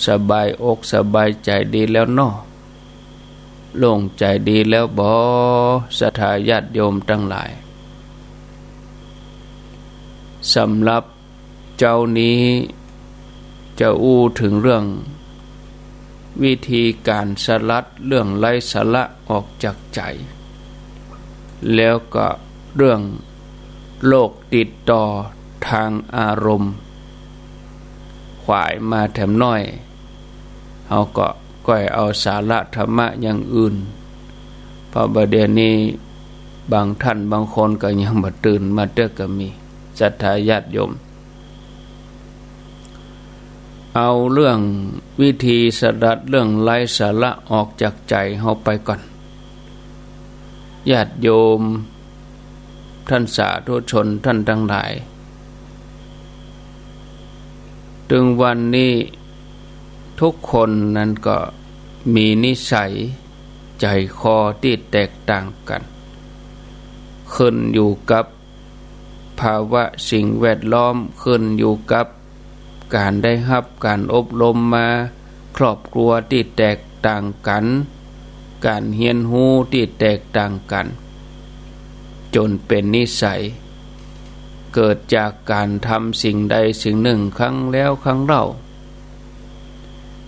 สบายอกสบายใจดีแล้วเนาะโล่งใจดีแล้วบ่ศรัทธาญาติโยมทั้งหลายสำหรับเจ้านี้จะอู้ถึงเรื่องวิธีการสลัดเรื่องไร้สาระออกจากใจแล้วก็เรื่องโรคติดต่อทางอารมณ์ขวายมาแถมน้อยเขาก็ก้อยเอาสาระธรรมะอย่างอื่นเพราะประเดี๋ยวนี้บางท่านบางคนก็ยังบ่ตื่นมาเด้อก็มีศรัทธาญาติโยมเอาเรื่องวิธีสลัดเรื่องไร้สาระออกจากใจเฮาไปก่อนญาติโยมท่านสาธุชนท่านทั้งหลายถึงวันนี้ทุกคนนั้นก็มีนิสัยใจคอที่แตกต่างกันขึ้นอยู่กับภาวะสิ่งแวดล้อมขึ้นอยู่กับการได้รับการอบรมมาครอบครัวที่แตกต่างกันการเรียนรู้ที่แตกต่างกันจนเป็นนิสัยเกิดจากการทำสิ่งใดสิ่งหนึ่งครั้งแล้วครั้งเล่า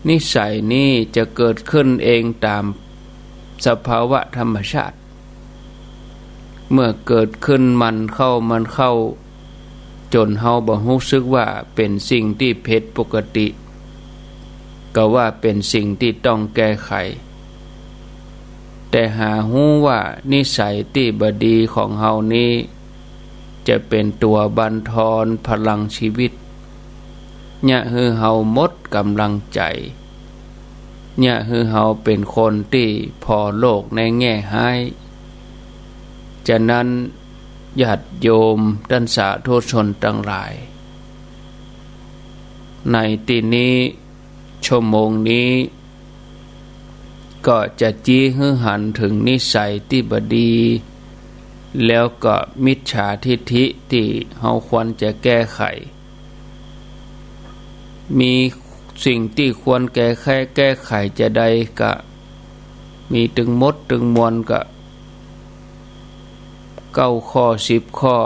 นิสัยนี้จะเกิดขึ้นเองตามสภาวะธรรมชาติเมื่อเกิดขึ้นมันเข้าจนเฮาบ่รู้สึกว่าเป็นสิ่งที่ผิดปกติก็ว่าเป็นสิ่งที่ต้องแก้ไขแต่หารู้ว่านิสัยที่บ่ดีของเฮานี้จะเป็นตัวบั่นทอนพลังชีวิตยะฮือเฮาหมดกำลังใจยะฮือเฮาเป็นคนที่พอโลกในแง่ร้ายฉะนั้นญาติโยมท่านสาธุชนทั้งหลายในที่นี้ชั่วโมงนี้ก็จะจี้ฮือหันถึงนิสัยที่บ่ดีแล้วก็มิจฉาทิฐิที่เฮาควรจะแก้ไขมีสิ่งที่ควรแก้ไขจะได้ก็มีถึงหมดถึงมวลก็9ข้อ10ข้อ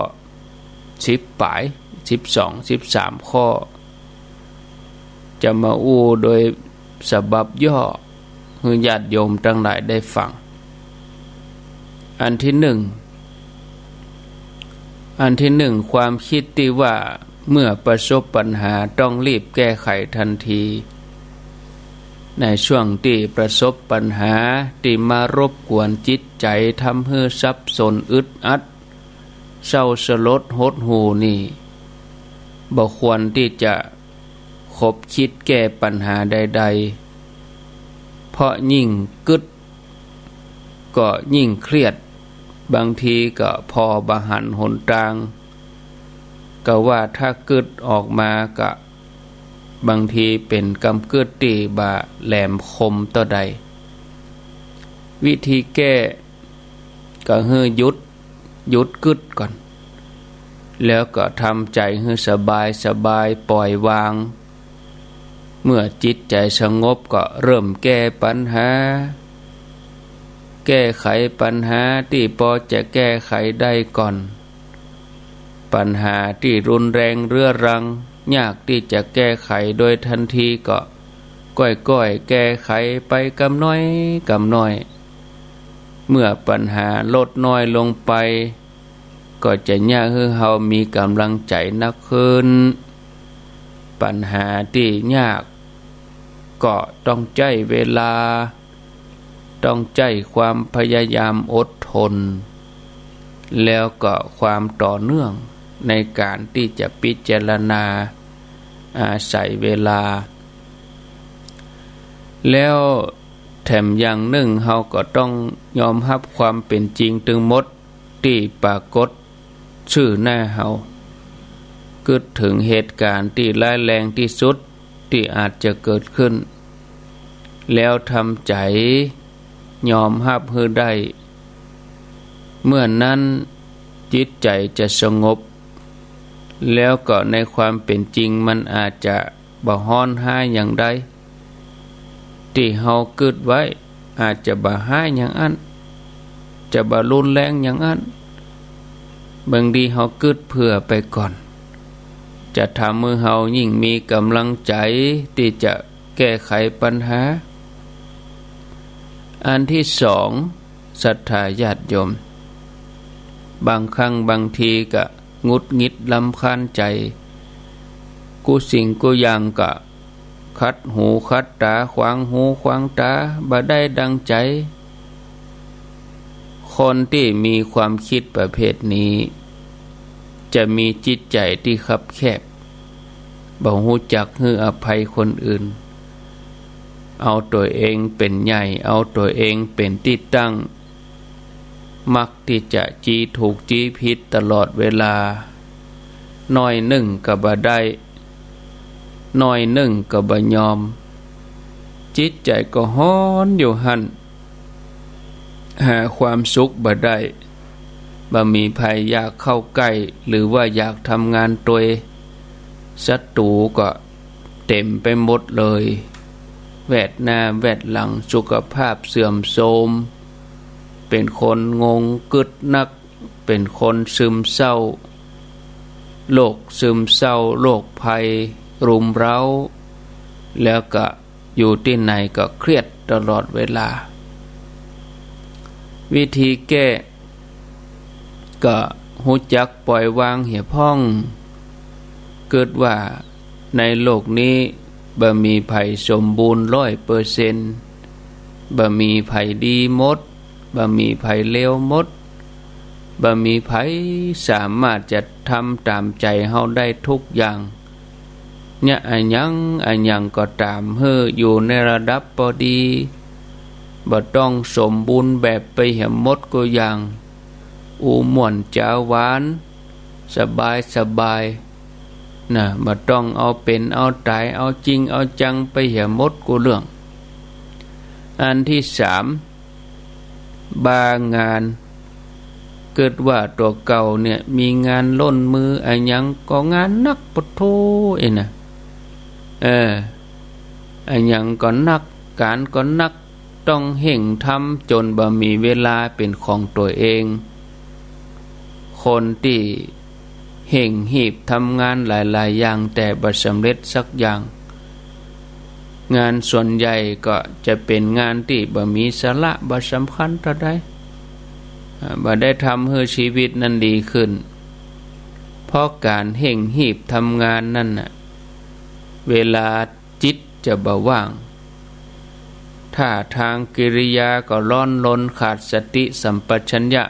10ปลาย12 13ข้อจะมาอู้โดยฉบับย่อให้ญาติโยมทั้งหลายได้ฟังอันที่หนึ่งความคิดที่ว่าเมื่อประสบปัญหาต้องรีบแก้ไขทันทีในช่วงที่ประสบปัญหาที่มารบกวนจิตใจทำให้สับสนอึดอัดเศร้าสลดหดหู่นี่บ่ควรที่จะคบคิดแก้ปัญหาใดๆเพราะยิ่งกึดก็ยิ่งเครียดบางทีก็พอบะหันหนทางก็ว่าถ้ากึดออกมาก็บางทีเป็นกำกึดที่บะแหลมคมต่อใดวิธีแก้ก็ให้หยุดกึดก่อนแล้วก็ทำใจให้สบายปล่อยวางเมื่อจิตใจสงบก็เริ่มแก้ปัญหาแก้ไขปัญหาที่พอจะแก้ไขได้ก่อนปัญหาที่รุนแรงเรื้อรังยากที่จะแก้ไขโดยทันทีก็ก้อยแก้ไขไปกำน้อยเมื่อปัญหาลดน้อยลงไปก็จะยากให้เฮามีกำลังใจนักขึ้นปัญหาที่ยากก็ต้องใช้เวลาต้องใช้ความพยายามอดทนแล้วก็ความต่อเนื่องในการที่จะพิจารณาอาศัยเวลาแล้วแถมอย่างหนึ่งเฮาก็ต้องยอมรับความเป็นจริงทั้งหมดที่ปรากฏชื่อหน้าเฮาคิดถึงเหตุการณ์ที่ร้ายแรงที่สุดที่อาจจะเกิดขึ้นแล้วทำใจยอมรับให้ได้เมื่อนั้นจิตใจจะสงบแล้วก็ในความเป็นจริงมันอาจจะบ่ฮ้อนห้าอย่างใด ที่เฮาเกิดไว้อาจจะบ่หายอย่างอันจะบ่รุนแรงอย่างอันบางทีเฮาเกิดเพื่อไปก่อนจะทำให้เฮายิ่งมีกำลังใจที่จะแก้ไขปัญหาอันที่สองศรัทธาญาติโยมบางครั้งบางทีก็งุดหงิดรำคาญใจกูสิ่งกูอย่างก็คัดหูคัดตาขวางหูขวางตาบ่ได้ดังใจคนที่มีความคิดประเภทนี้จะมีจิตใจที่คับแคบบ่ฮู้จักให้อภัยคนอื่นเอาตัวเองเป็นใหญ่เอาตัวเองเป็นที่ตั้งมักที่จะจี้ถูกจี้ผิดตลอดเวลาน้อยหนึ่งก็บ่ได้น้อยหนึ่งก็บ่ยอมจิตใจก็ฮ้อนอยู่หั่นหาความสุขบ่ได้บ่มีภัยอยากเข้าใกล้หรือว่าอยากทำงานตัวศัตรูก็เต็มไปหมดเลยแวดหน้าแวดหลังสุขภาพเสื่อมโทรมเป็นคนงงกึดนักเป็นคนซึมเศร้าโรคซึมเศร้าโรคภัยรุมเร้าแล้วก็อยู่ที่ไหนก็เครียดตลอดเวลาวิธีแก้ก็รู้จักปล่อยวางเหี่ยพ่องเกิดว่าในโลกนี้บ่มีภัยสมบูรณ์ 100% บ่มีภัยดีหมดบ่มีภัยเลวหมดบ่มีภัยสามารถจะทำตามใจเฮาได้ทุกอย่างเนี่ยอันยังก็ตามเฮออยู่ในระดับพอดีบ่ต้องสมบูรณ์แบบไปเหี่ยหมดก็อย่างอูม่วนจ้าหวานสบายนะบ่ต้องเอาเป็นเอาตายเอาจริงเอาจังไปเหี่ยหมดกูเรื่องอันที่สามบางานเกิดว่าตัวเก่าเนี่ยมีงานล้นมืออันยังก็งานนักปะโทน่ะอันยังก็นักการก็นักต้องเห่งทำจนบ่มีเวลาเป็นของตัวเองคนที่เห่งหีบทำงานหลายๆอย่างแต่บ่สำเร็จสักอย่างงานส่วนใหญ่ก็จะเป็นงานที่บ่มีสาระบ่สำคัญเท่าใดบ่ได้ทำให้ชีวิตนั้นดีขึ้นเพราะการเห่งหีบทำงานนั่นน่ะเวลาจิตจะบ่ว่างท่าทางกิริยาก็ร้อนรนขาดสติสัมปชัญญะ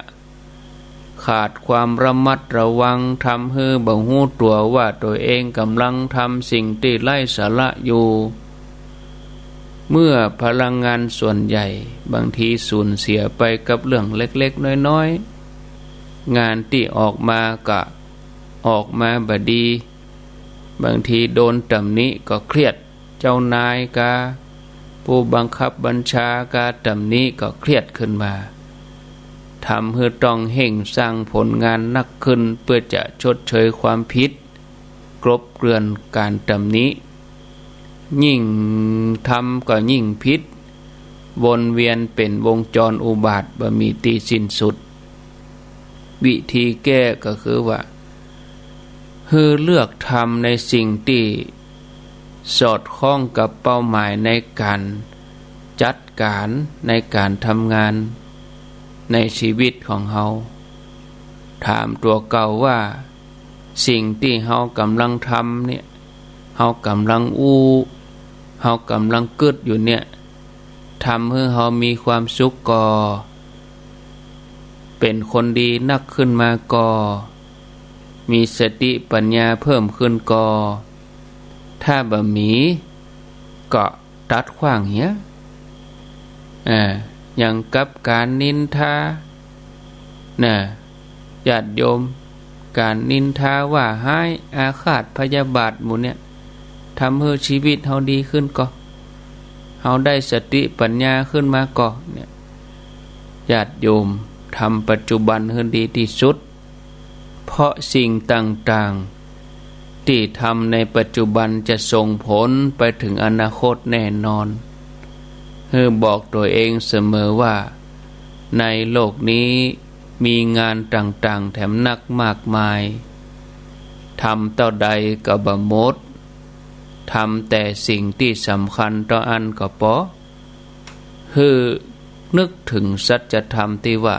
ขาดความระมัดระวังทำให้บ่ฮู้ตัวว่าตัวเองกำลังทำสิ่งที่ไร้สาระอยู่เมื่อพลังงานส่วนใหญ่บางทีสูญเสียไปกับเรื่องเล็กๆน้อยๆงานที่ออกมาก็ออกมาบ่ดีบางทีโดนตำหนิก็เครียดเจ้านายกาผู้บังคับบัญชากาตำหนิก็เครียดขึ้นมาทำให้ต้องเห่งสร้างผลงานนักขึ้นเพื่อจะชดเชยความผิดกลบเกลื่อนการตำหนิยิ่งทำก็ยิ่งผิดวนเวียนเป็นวงจรอุบาทบ่มีที่สิ้นสุดวิธีแก้ก็คือว่าคือเลือกทำในสิ่งที่สอดคล้องกับเป้าหมายในการจัดการในการทำงานในชีวิตของเฮาถามตัวเก่าว่าสิ่งที่เฮากำลังทำเนี่ยเฮากำลังเฮากำลังกึดอยู่เนี่ยทำให้เฮามีความสุขก่อเป็นคนดีนักขึ้นมาก่อมีสติปัญญาเพิ่มขึ้นก่อถ้าบ่มีก็ตัดขว้างเหี้ยอย่างกับการนินทาญาติโยมการนินทาว่าให้อาฆาตพยาบาทหมู่เนี่ยทำให้ชีวิตเฮาดีขึ้นก็เฮาได้สติปัญญาขึ้นมาก็เนี่ยญาติโยมทำปัจจุบันให้ดีที่สุดเพราะสิ่งต่างๆที่ทำในปัจจุบันจะส่งผลไปถึงอนาคตแน่นอน บอกตัวเองเสมอว่าในโลกนี้มีงานต่างๆแถมนักมากมายทำเท่าใดก็บ่หมดทำแต่สิ่งที่สำคัญต่ออันก็พอนึกถึงสัจธรรมที่ว่า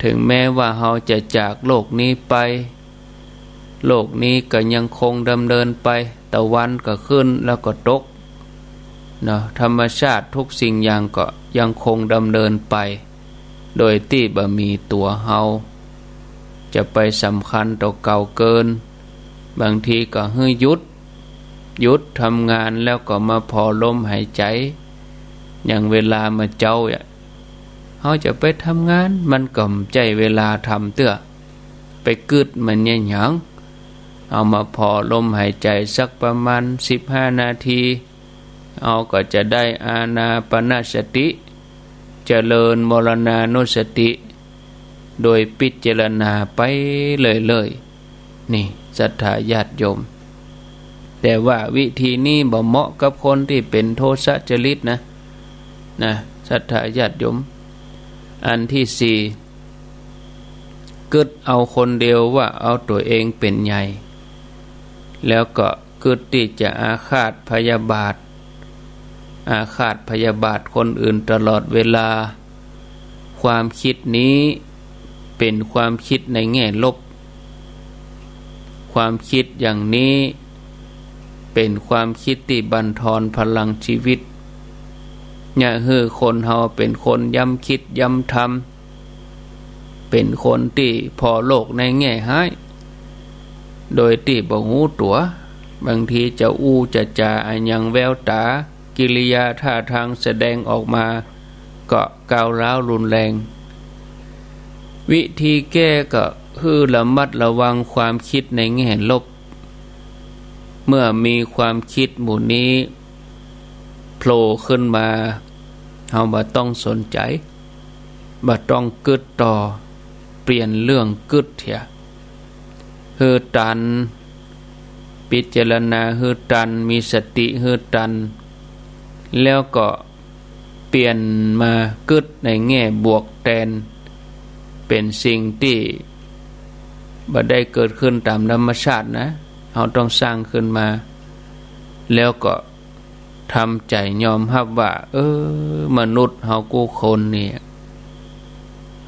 ถึงแม้ว่าเราจะจากโลกนี้ไปโลกนี้ก็ยังคงดำเนินไปตะวันก็ขึ้นแล้วก็ตกเนาะธรรมชาติทุกสิ่งอย่างก็ยังคงดำเนินไปโดยที่บ่มีตัวเฮาจะไปสำคัญต่อเก่าเกินบางทีก็หยุดทำงานแล้วก็มาพอลมหายใจอย่างเวลามาเจ้าเขาจะไปทำงานมันก็ใจเวลาทำเตื้อไปกึดมันเนี่ยหยังเอามาพอลมหายใจสักประมาณ15 นาทีเอาก็จะได้อานาปานสติเจริญมรณานุสติโดยพิจารณาไปเลยนี่ศรัทธาญาติโยมแต่ว่าวิธีนี้บ่เหมาะกับคนที่เป็นโทสะจริตนะศรัทธาญาติโยมอันที่สี่กึดเอาคนเดียวว่าเอาตัวเองเป็นใหญ่แล้วก็กึดที่จะอาฆาตพยาบาทคนอื่นตลอดเวลาความคิดนี้เป็นความคิดในแง่ลบความคิดอย่างนี้เป็นความคิดที่บั่นทอนพลังชีวิตอย่าให้คนเฮาเป็นคนย้ำคิดย้ำทำเป็นคนที่พอโลกในแง่ร้ายโดยที่บ่ฮู้ตัวบางทีจะจะจาอันยังแววตากิริยาท่าทางแสดงออกมาก็ก้าวร้าวรุนแรงวิธีแก้ก็คือระมัดระวังความคิดในแง่ลบเมื่อมีความคิดหมู่นี้โผล่ขึ้นมาเราบ่ต้องสนใจบ่ต้องกึดต่อเปลี่ยนเรื่องกึดเถอะตันพิจารณาตันมีสติตันแล้วก็เปลี่ยนมากึดในแง่บวกแทนเป็นสิ่งที่บ่ได้เกิดขึ้นตามธรรมชาตินะเราต้องสร้างขึ้นมาแล้วก็ทำใจยอมรับว่ามนุษย์เฮากูคนเนี่ย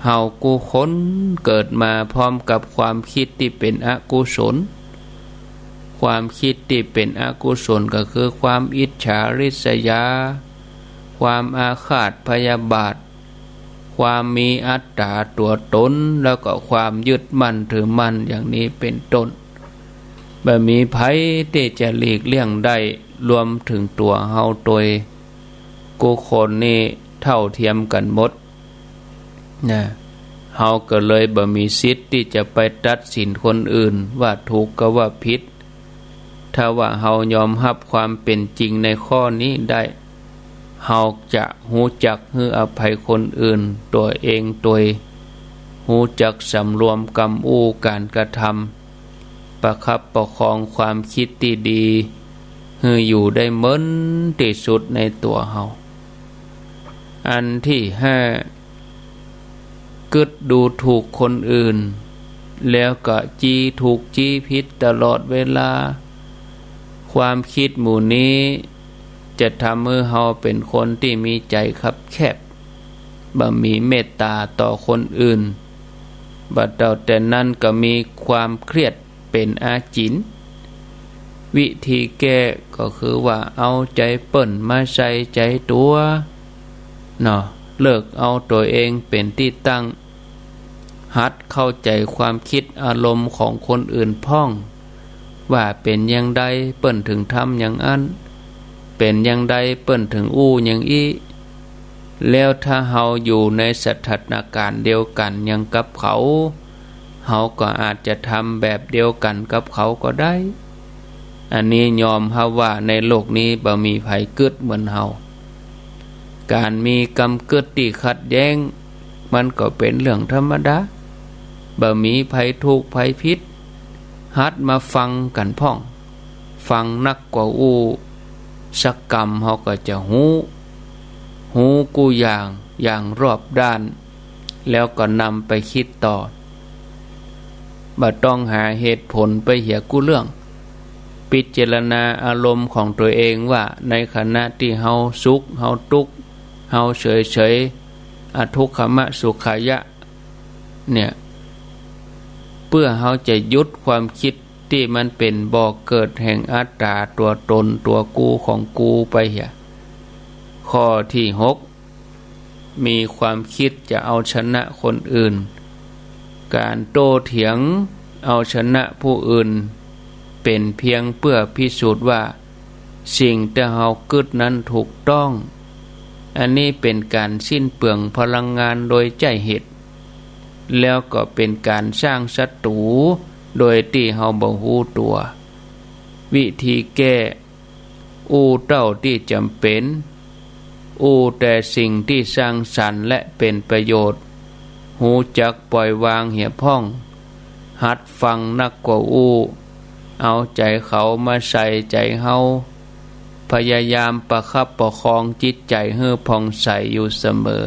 เฮากูคนเกิดมาพร้อมกับความคิดที่เป็นอกุศลความคิดที่เป็นอกุศลก็คือความอิจฉาริษยาความอาฆาตพยาบาทความมีอัตตาตัวตนแล้วก็ความยึดมั่นถือมั่นอย่างนี้เป็นต้นบ่มีไผที่จะหลีกเลี่ยงได้รวมถึงตัวเฮาตัวกูคนนี่เท่าเทียมกันหมดเฮาก็เลยบ่มีสิทธิ์ที่จะไปตัดสินคนอื่นว่าถูกก็ว่าผิดถ้าว่าเฮายอมรับความเป็นจริงในข้อนี้ได้เฮาจะหูจักให้อภัยคนอื่นตัวเองหูจักสำรวมกำการกระทำประคับประคองความคิดที่ดีให้อยู่ได้เหมือนที่สุดในตัวเฮาอันที่ห้ากึดดูถูกคนอื่นแล้วก็จี้ถูกจี้ผิดตลอดเวลาความคิดหมู่นี้จะทำให้เฮาเป็นคนที่มีใจคับแคบบ่มีเมตตาต่อคนอื่นบัดแต่นั้นก็มีความเครียดเป็นอาจินวิธีแก้ก็คือว่าเอาใจเปิ้นมาใส่ใจตัวเลิกเอาตัวเองเป็นที่ตั้งหัดเข้าใจความคิดอารมณ์ของคนอื่นพ้องว่าเป็นอย่างใดเปิ้นถึงทำอย่างอันเป็นอย่างใดเปิ้นถึงอย่างอี้แล้วถ้าเฮาอยู่ในสถานการณ์เดียวกันอย่างกับเขาเฮาก็อาจจะทำแบบเดียวกันกับเขาก็ได้อันนี้ยอมรับว่าในโลกนี้บ่มีไผกึดเหมือนเฮาการมีกำกึดที่ขัดแย้งมันก็เป็นเรื่องธรรมดาบ่มีไผถูกไผผิดหัดมาฟังกันพ้องฟังนักกว่าสักกรรมเฮาก็จะหู หูกูอย่างรอบด้าน แล้วก็นำไปคิดต่อบ่ต้องหาเหตุผลไปเหียกู้เรื่องพิจารณาอารมณ์ของตัวเองว่าในขณะที่เฮาสุขเฮาทุกข์เฮาเฉยอทุกขมะสุขายะเนี่ยเพื่อเฮาจะยุดความคิดที่มันเป็นบ่อเกิดแห่งอัตตาตัวตนตัวกูของกูไปเหียข้อที่6มีความคิดจะเอาชนะคนอื่นการโต้เถียงเอาชนะผู้อื่นเป็นเพียงเพื่อพิสูจน์ว่าสิ่งที่เฮากึดนั้นถูกต้องอันนี้เป็นการสิ้นเปลืองพลังงานโดยใจเหตุแล้วก็เป็นการสร้างศัตรูโดยที่เฮาบ่ฮู้ตัววิธีแก้เต้าที่จำเป็นแต่สิ่งที่สร้างสรรค์และเป็นประโยชน์หูจักปล่อยวางเหี่ยพ่องหัดฟังนักกว่าเอาใจเขามาใส่ใจเฮาพยายามประคับประคองจิตใจให้ผ่องใสอยู่เสมอ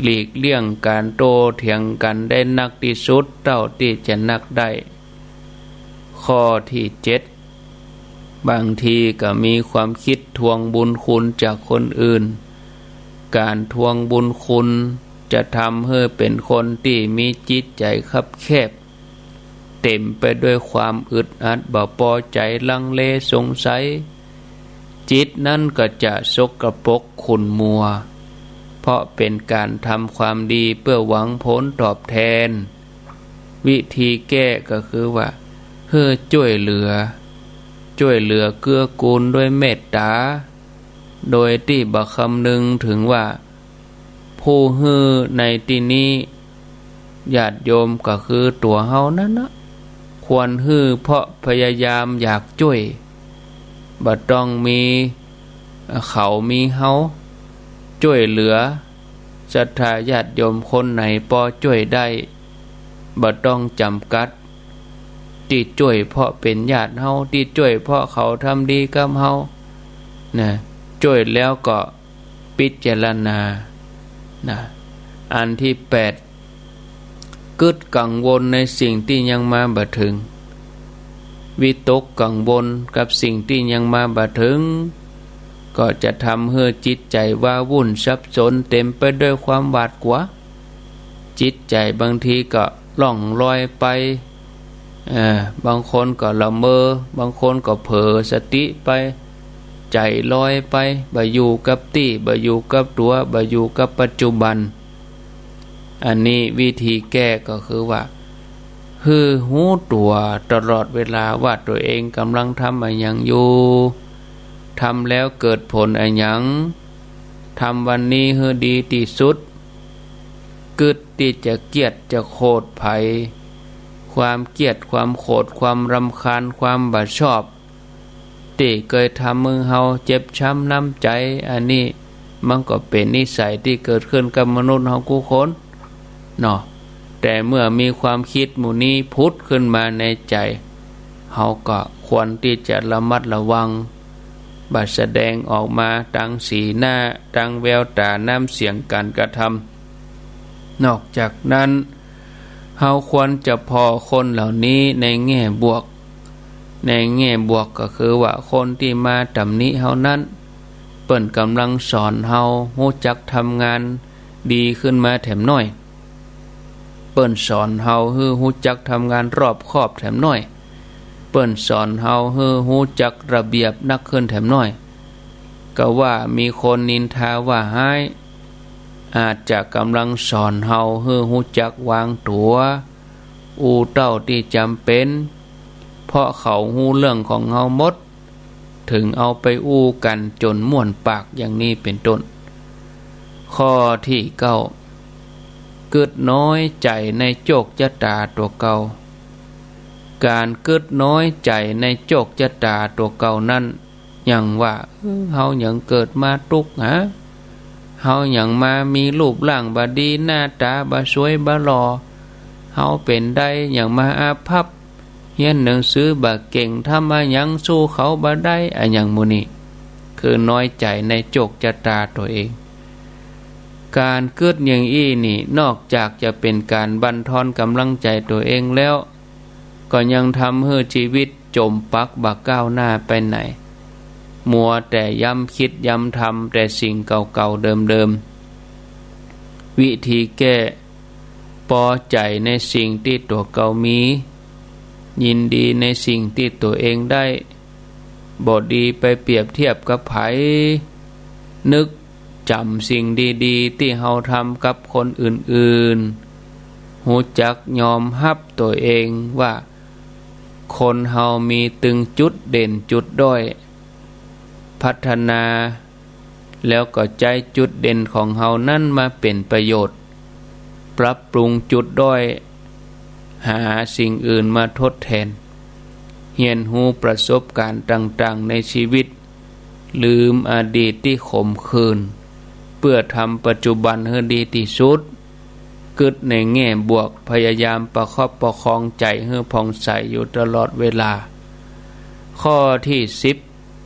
หลีกเลี่ยงการโต้เถียงกันได้นักที่สุดเท่าที่จะนักได้ข้อที่7บางทีก็มีความคิดทวงบุญคุณจากคนอื่นการทวงบุญคุณจะทำให้เป็นคนที่มีจิตใจคับแคบเต็มไปด้วยความอึดอัดบ่พอใจลังเลสงสัยจิตนั้นก็จะสกปรกขุ่นมัวเพราะเป็นการทำความดีเพื่อหวังผลตอบแทนวิธีแก้ก็คือว่าเพื่อช่วยเหลือเกื้อกูลด้วยเมตตาโดยที่บ่คำนึงถึงว่าผู้ฮือในที่นี้ญาติโยมก็คือตัวเฮานั่นนะควรฮือเพราะพยายามอยากช่วยบ่ต้องมีเขามีเฮาช่วยเหลือศรัทธาญาติโยมคนไหนพอช่วยได้บ่ต้องจำกัดที่ช่วยเพราะเป็นญาติเฮาที่ช่วยเพราะเขาทำดีกับเฮานะช่วยแล้วก็พิจารณานะอันที่8กึดกังวลในสิ่งที่ยังมาบ่ถึงวิตกกังวลกับสิ่งที่ยังมาบ่ถึงก็จะทำให้จิตใจว้าวุ่นสับสนเต็มไปด้วยความหวาดกลัวจิตใจบางทีก็ล่องลอยไปบางคนก็ละเมอบางคนก็เผลอสติไปใจลอยไปบ่อยู่กับที่บ่อยู่กับตัวบ่อยู่กับปัจจุบันอันนี้วิธีแก้ก็คือว่าหูตัวตลอดเวลาว่าตัวเองกำลังทำอะไรอย่างอยู่ทำแล้วเกิดผลอะไรอย่างทำวันนี้ให้ดีที่สุดกึดที่จะเกลียดจะโคตรภัยความเกลียดความโกรธความรำคาญความบ่ชอบที่เคยทำมือเฮาเจ็บช้ำน้ำใจอันนี้มันก็เป็นนิสัยที่เกิดขึ้นกับมนุษย์เฮาทุกคนเนาะแต่เมื่อมีความคิดหมู่นี้พุทธขึ้นมาในใจเฮาก็ควรที่จะระมัดระวังบัดแสดงออกมาทางสีหน้าทางแววตาน้ำเสียงการกระทำนอกจากนั้นเฮาควรจะพอคนเหล่านี้ในแง่บวกก็คือว่าคนที่มาตำหนิเฮานั้นเปิ้นกำลังสอนเฮารู้จักทำงานดีขึ้นมาแถมน้อยเปิ้นสอนเฮาให้รู้จักทำงานรอบคอบแถมน้อยเปิ้นสอนเฮาให้รู้จักระเบียบนักขึ้นแถมน้อยก็ว่ามีคนนินทาว่าให้อาจจะกำลังสอนเฮาให้รู้จักวางตัวเต้าที่จำเป็นเพราะเขาฮู้เรื่องของเฮาหมดถึงเอาไปกันจนม่วนปากอย่างนี้เป็นต้นข้อที่9เกิดน้อยใจในโจกชะตาตัวเก่าการเกิดน้อยใจในโจกชะตาตัวเก่านั้นอย่างว่าเฮายังเกิดมาทุกข์เฮายังมามีรูปร่างบ่ดีหน้าตาบ่สวยบ่หล่อเฮาเป็นได้อย่างมาอาภัพเรียนหนังสือบ่เก่งทำมาหยังสู้เขาบ่ได้อย่างหมู่นี้คือน้อยใจในโจกชะตาตัวเอง การเกิดอย่างอี้นี่นอกจากจะเป็นการบั่นทอนกำลังใจตัวเองแล้วก็ยังทำให้ชีวิตจมปักบักก้าวหน้าไปไหนมัวแต่ย้ำคิดย้ำทำแต่สิ่งเก่าๆเดิมๆวิธีแก้พอใจในสิ่งที่ตัวเก่ามียินดีในสิ่งที่ตัวเองได้บ่ดีไปเปรียบเทียบกับไผนึกจำสิ่งดีๆที่เฮาทำกับคนอื่นๆหูจักยอมรับตัวเองว่าคนเฮามีตึงจุดเด่นจุดด้อยพัฒนาแล้วก็ใจจุดเด่นของเฮานั่นมาเป็นประโยชน์ปรับปรุงจุดด้อยหาสิ่งอื่นมาทดแทนเรียนรู้ประสบการณ์ต่างๆในชีวิตลืมอดีตที่ขมขื่นเพื่อทำปัจจุบันให้ดีที่สุดกึดในแง่บวกพยายามประคับประคองใจให้ผ่องใสอยู่ตลอดเวลาข้อที่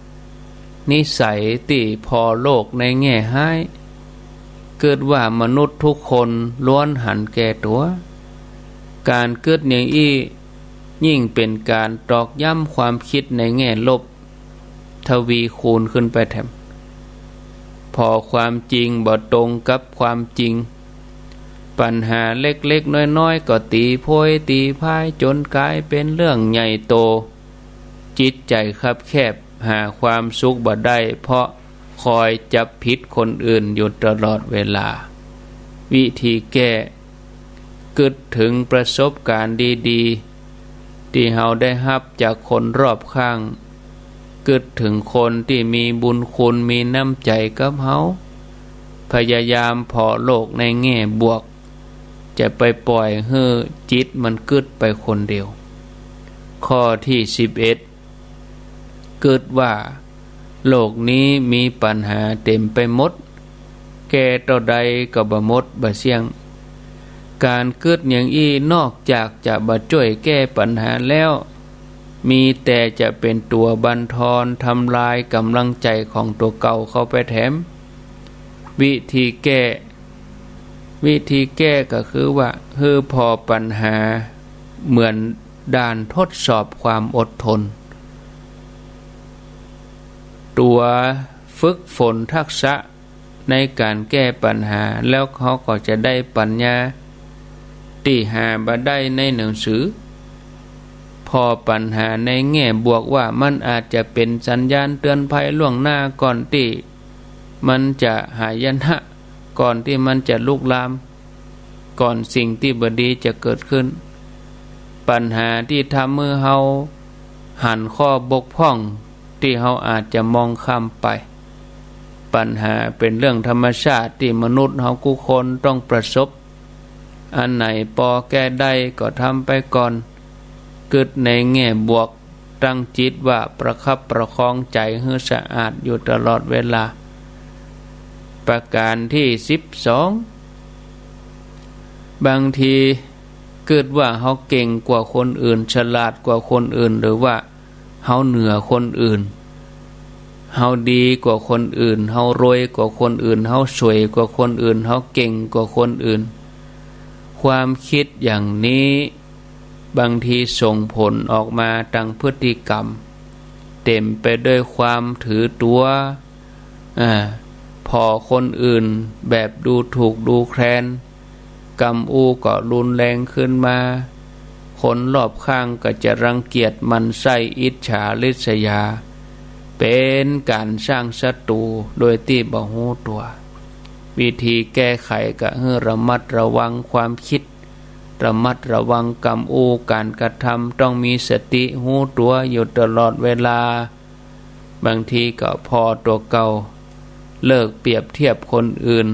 10นิสัยที่พอโลกในแง่ให้เกิดว่ามนุษย์ทุกคนล้วนหันแก่ตัวการเกิดอย่างอี้ยิ่งเป็นการตอกย้ำความคิดในแง่ลบทวีคูณขึ้นไปแถมพอความจริงบ่ตรงกับความจริงปัญหาเล็กๆน้อยๆก็ตีโพยตีพายจนกลายเป็นเรื่องใหญ่โตจิตใจคับแคบหาความสุขบ่ได้เพราะคอยจับผิดคนอื่นอยู่ตลอดเวลาวิธีแก้กึดถึงประสบการณ์ดีๆที่เฮาได้รับจากคนรอบข้างกึดถึงคนที่มีบุญคุณมีน้ำใจกับเฮาพยายามพอโลกในแง่บวกจะไปปล่อยให้จิตมันกึดไปคนเดียวข้อที่11กึดว่าโลกนี้มีปัญหาเต็มไปหมดแก่ต่อใดก็บ่หมดบ่เสี่ยงการกึดอย่างอี้นอกจากจะบ่ช่วยแก้ปัญหาแล้วมีแต่จะเป็นตัวบั่นทอนทำลายกำลังใจของตัวเก่าเข้าไปแถมวิธีแก้ก็คือว่าพอปัญหาเหมือนด่านทดสอบความอดทนตัวฝึกฝนทักษะในการแก้ปัญหาแล้วเขาก็จะได้ปัญญาที่หาบ่ได้ในหนังสือพอปัญหาในแง่บวกว่ามันอาจจะเป็นสัญญาณเตือนภัยล่วงหน้าก่อนที่มันจะหายนะก่อนที่มันจะลุกลามก่อนสิ่งที่บ่ดีจะเกิดขึ้นปัญหาที่ทำมือเฮาหันข้อบกพร่องที่เฮาอาจจะมองข้ามไปปัญหาเป็นเรื่องธรรมชาติที่มนุษย์เฮาทุกคนต้องประสบอันไหนพอแก้ได้ก็ทำไปก่อนกึดในแง่บวกตั้งจิตว่าประคับประคองใจให้สะอาดอยู่ตลอดเวลาประการที่12บางทีเกิดว่าเฮาเก่งกว่าคนอื่นฉลาดกว่าคนอื่นหรือว่าเฮาเหนือคนอื่นเฮาดีกว่าคนอื่นเฮารวยกว่าคนอื่นเฮาสวยกว่าคนอื่นเฮาเก่งกว่าคนอื่นความคิดอย่างนี้บางทีส่งผลออกมาทางพฤติกรรมเต็มไปด้วยความถือตัวพอคนอื่นแบบดูถูกดูแคลนกำอูก็รุนแรงขึ้นมาคนรอบข้างก็จะรังเกียจมันไส้อิจฉาริษยาเป็นการสร้างศัตรูโดยที่บ่ฮู้ตัววิธีแก้ไขก็ให้ระมัดระวังความคิดระมัดระวังกรรมอูการกระทำต้องมีสติฮู้ตัวอยู่ตลอดเวลาบางทีก็พอตัวเก่าเลิกเปรียบเทียบคนอื่น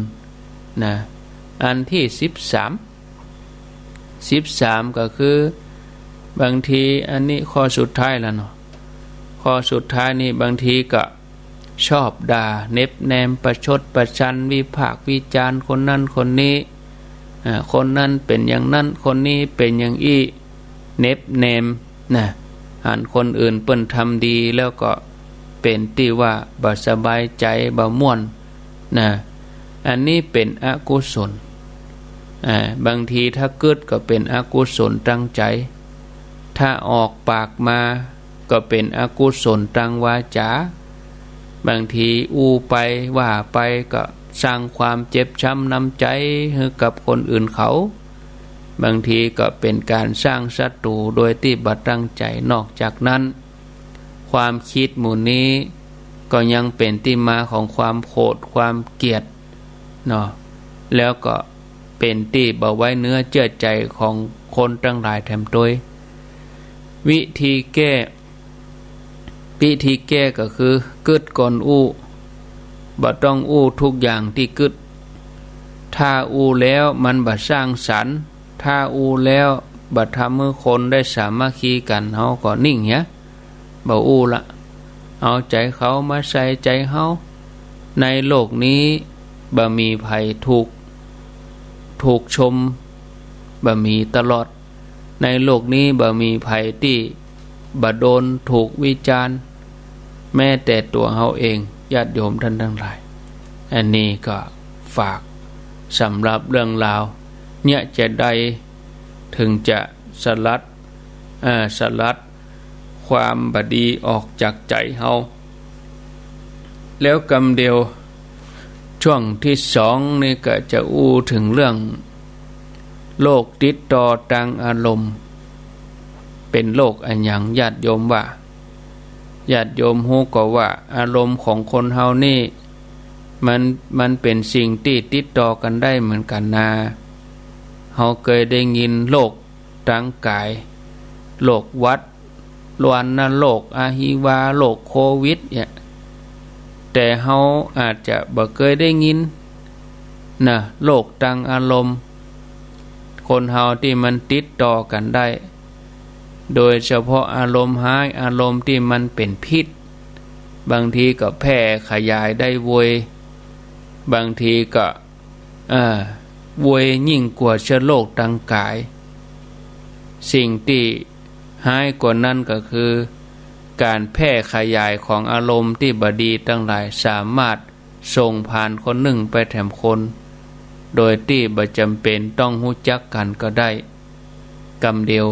นะอันที่13ก็คือบางทีอันนี้ข้อสุดท้ายแล้วเนาะข้อสุดท้ายนี่บางทีก็ชอบด่าเน็บแนมประชดประชันวิพากษ์วิจารณ์คนนั้นคนนี้คนนั้นเป็นอย่างนั้นคนนี้เป็นอย่างอี้เน็บแนมนะหันคนอื่นเปิ้นทำดีแล้วก็เป็นที่ว่าบ่สบายใจบ่ม่วนนะ อันนี้เป็นอกุศลบางทีถ้าเกิดก็เป็นอกุศลตั้งใจถ้าออกปากมาก็เป็นอกุศลตั้งวาจาบางทีอู้ไปว่าไปก็สร้างความเจ็บช้ำน้ำใจให้กับคนอื่นเขาบางทีก็เป็นการสร้างศัตรูโดยที่บ่ตั้งใจนอกจากนั้นความคิดหมู่นี้ก็ยังเป็นที่มาของความโกรธความเกลียดเนาะแล้วก็เป็นที่บ่ไว้เนื้อเชื่อใจของคนทั้งหลายแถมด้วยวิธีแก้ก็คือกึดก่อนอู้บ่ต้องอู้ทุกอย่างที่กึดถ้าอู้แล้วมันบ่สร้างสรรค์ถ้าอู้แล้วบ่ทำให้คนได้สามัคคีกันเฮาก็นิ่งเหี้ยบ่อู้ละเอาใจเขามาใส่ใจเฮาในโลกนี้บ่มีภัยถูกชมบ่มีตลอดในโลกนี้บ่มีภัยที่บ่โดนถูกวิจารณ์แม้แต่ตัวเฮาเองญาติโยมท่านทั้งหลายอันนี้ก็ฝากสำหรับเรื่องราวเนี่ยจะได้ถึงจะสลัดความบดีออกจากใจเฮาแล้วกำเดียวช่วงที่สองนี่ก็จะอู้ถึงเรื่องโลกติดต่อทางอารมณ์เป็นโลกอันหยังญาติโยมว่าญาติโยมฮู้ก็ว่าอารมณ์ของคนเฮานี่มันเป็นสิ่งที่ติดต่อกันได้เหมือนกันนะเฮาเคยได้ยินโลกทางกายโลกวัดลวนนโลกอาหิวาโลกโควิดเนี่ยแต่เฮาอาจจะบ่เคยได้ยินนะโลกทางอารมณ์คนเฮาที่มันติดต่อกันได้โดยเฉพาะอารมณ์ร้ายอารมณ์ที่มันเป็นพิษบางทีก็แพร่ขยายได้โวยบางทีก็โวยยิ่งกว่าเชื้อโรคทางกายสิ่งที่ร้ายกว่านั้นก็คือการแพร่ขยายของอารมณ์ที่บดีทั้งหลายสามารถส่งผ่านคนหนึ่งไปแถมคนโดยที่บ่จำเป็นต้องรู้จักกันก็ได้กำเดียว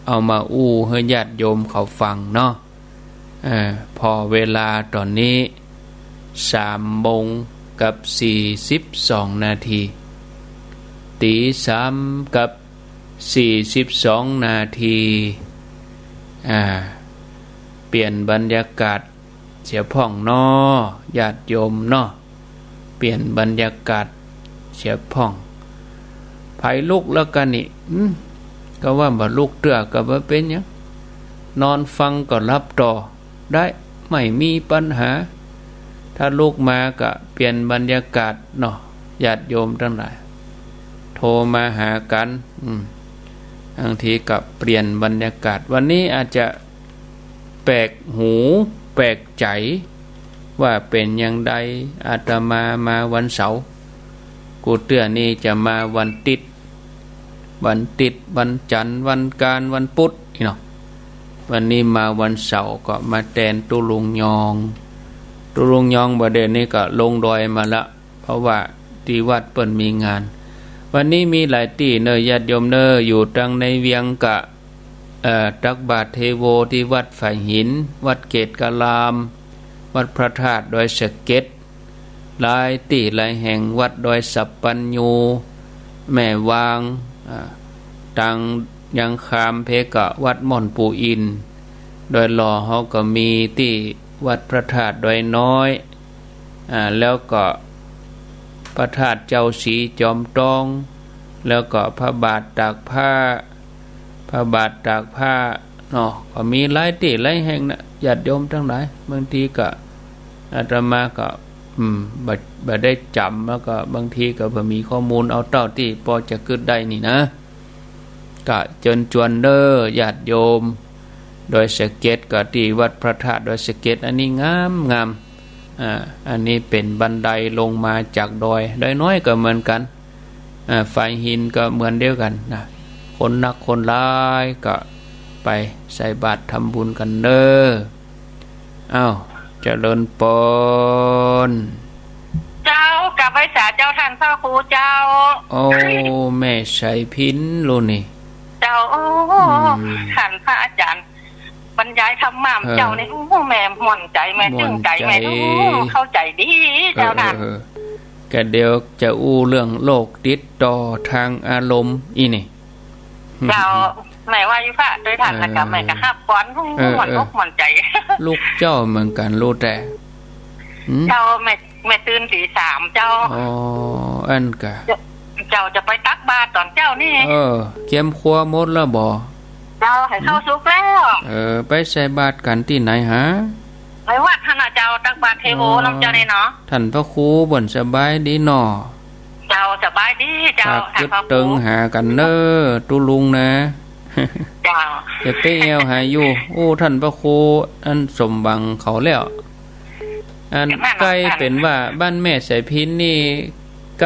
เอามาอู้ให้ญาติโยมเขาฟังเนาะพอเวลาตอนนี้3:42 นาทีตี3:42 นาทีเปลี่ยนบรรยากาศเสียพ่องเนาะญาติโยมเนาะเปลี่ยนบรรยากาศเสียพ่องไผลุกแล้วกันนี่ก็ว่าบ่ลูกเตื้อก็บ่เป็นหยังนอนฟังก็รับต่อได้ไม่มีปัญหาถ้าลูกมาก็เปลี่ยนบรรยากาศเนาะญาติโยมทั้งหลายโทรมาหากันบางทีก็เปลี่ยนบรรยากาศวันนี้อาจจะแปลกหูแปลกใจว่าเป็นอย่างใดอาตมาวันเสาร์กูเตื้อนี่จะมาวันติดวันจันทร์วันการวันพุธเนาะวันนี้มาวันเสาร์ก็มาแทนตุลุงยองบ่เดนี้ก็ลงดอยมาละเพราะว่าที่วัดเปิ้นมีงานวันนี้มีหลายที่เนยญาติโยมเนยอยู่ทางในเวียงกะตักบาตรเทโวที่วัดฝ่ายหินวัดเกตกะลามวัดพระธาตุดอยสะเก็ดหลายที่หลายแห่งวัดดอยสัปปัญญูแม่วางตังยังคามเพกะวัดม่อนปูอินโดยหล่อเขาก็มีที่วัดพระธาตุดอยน้อยแล้วก็พระธาตุเจ้าศรีจอมทองแล้วก็พระบาทตากผ้าเนาะก็มีหลายที่หลายแห่งนะญาติโยมทั้งหลายบางทีก็อาตมาก็บ่ได้จำแล้วก็บางทีก็บ่มีข้อมูลเอาเท่าที่พอจะคิดได้นี่นะก็เชิญชวนเด้อญาติโยมโดยสะเก็ดก็ที่วัดพระธาตุโดยสะเก็ดอันนี้งามอันนี้เป็นบันไดลงมาจากดอยน้อยก็เหมือนกันฝ่ายหินก็เหมือนเดียวกันนะคนนักคนหลายก็ไปใส่บาตรทำบุญกันเด้อเจริญพร เจ้ากลับไป สาเจ้าท่านพระครูเจ้าโอ้แม่ใช้พินโลนี่เจ้าท่านพระอาจารย์บรรยายธรรมะเจ้านี่แม่ม่วนใจแม่จึงใจแม่เข้าใจดีเจ้าท่านก็เดี๋ยวจะอู้เรื่องโลกติดต่อทางอารมณ์อีนี่เจ้าแม่ว่าอยู่พระโดยท่านนะกับแม่ก็ฮับก้อนม่วนอกม่วนใจลูกเจ้าเหมือนกันรู้แต่เจ้าแม่ตื่นตี 3เจ้าอ๋ออันกะเจ้าจะไปตักบาตรตอนเจ้านี่เกียมครัวหมดแล้วบ่เจ้าให้เข้าสุกแล้วไปใส่บาตรกันที่ไหนฮะไปวัดท่านเจ้าตักบาตรเทโวน้ำเจ้านี่เนาะท่านพระครูบ่นสบายดีเนาะเจ้าสบายดีเจ้าท่านพระครูตึงหากันเด้อตุลุงนะเจ้าจะไปเอวหาอยู่โอ้ท่านพระครูอันสมบังเขาแล้วอันใกล้เป็นว่าบ้านแม่สายพินนี่ใก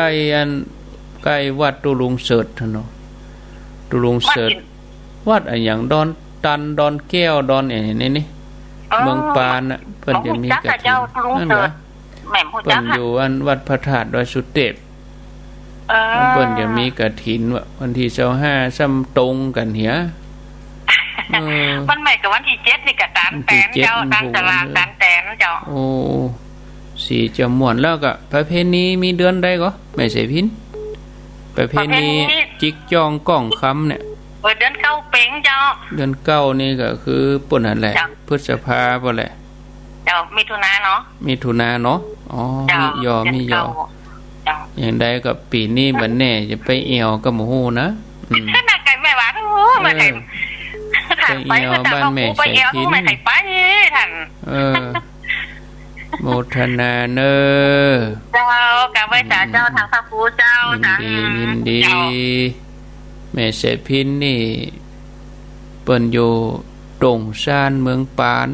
ล้วัดตุลุงเสิร์ชเนาะตุลุงเสิร์ชวัดอะไรอย่างดอนตันดอนแก้วดอนอะไรนี่เมืองปานน่ะเพิ่นจะมีกระถิ่นนั่นเหรอเพิ่นอยู่อันวัดพระธาตุดอยสุเทพเพิ่นจะมีกฐินวันที่25ซ้ำตรงกันเหียมันใหม่กับวันที่7นี่ก็ตามแตนเจ้าตามตารางตามแตนเจ้าโอ้สีจะม่วนแล้วก็ประเพณีมีเดือนใดก็ไม่ใช่พินประเพณีจิกจองก้องคำเนี่ยเดือน9เป็งเจ้าเดือน9นี่ก็คือปุ่นนั่นแหละพฤษภาบ่แหละเจ้ามิถุนาเนาะมิถุนาเนาะอ๋อมียออย่างใดกับปีนี้บัดแน่จะไปเอวก็บ่ฮู้นะขนาดไก่แม่ว่ามาให้ไปเอวบ้านแม่ใส่พินไปท่านโมทนาเนอเจ้ากับไว้สาเจ้าทางพระครูเจ้ายินดีแม่ใส่พินนี่เปิ้นอยู่ตรงชานเมืองปาน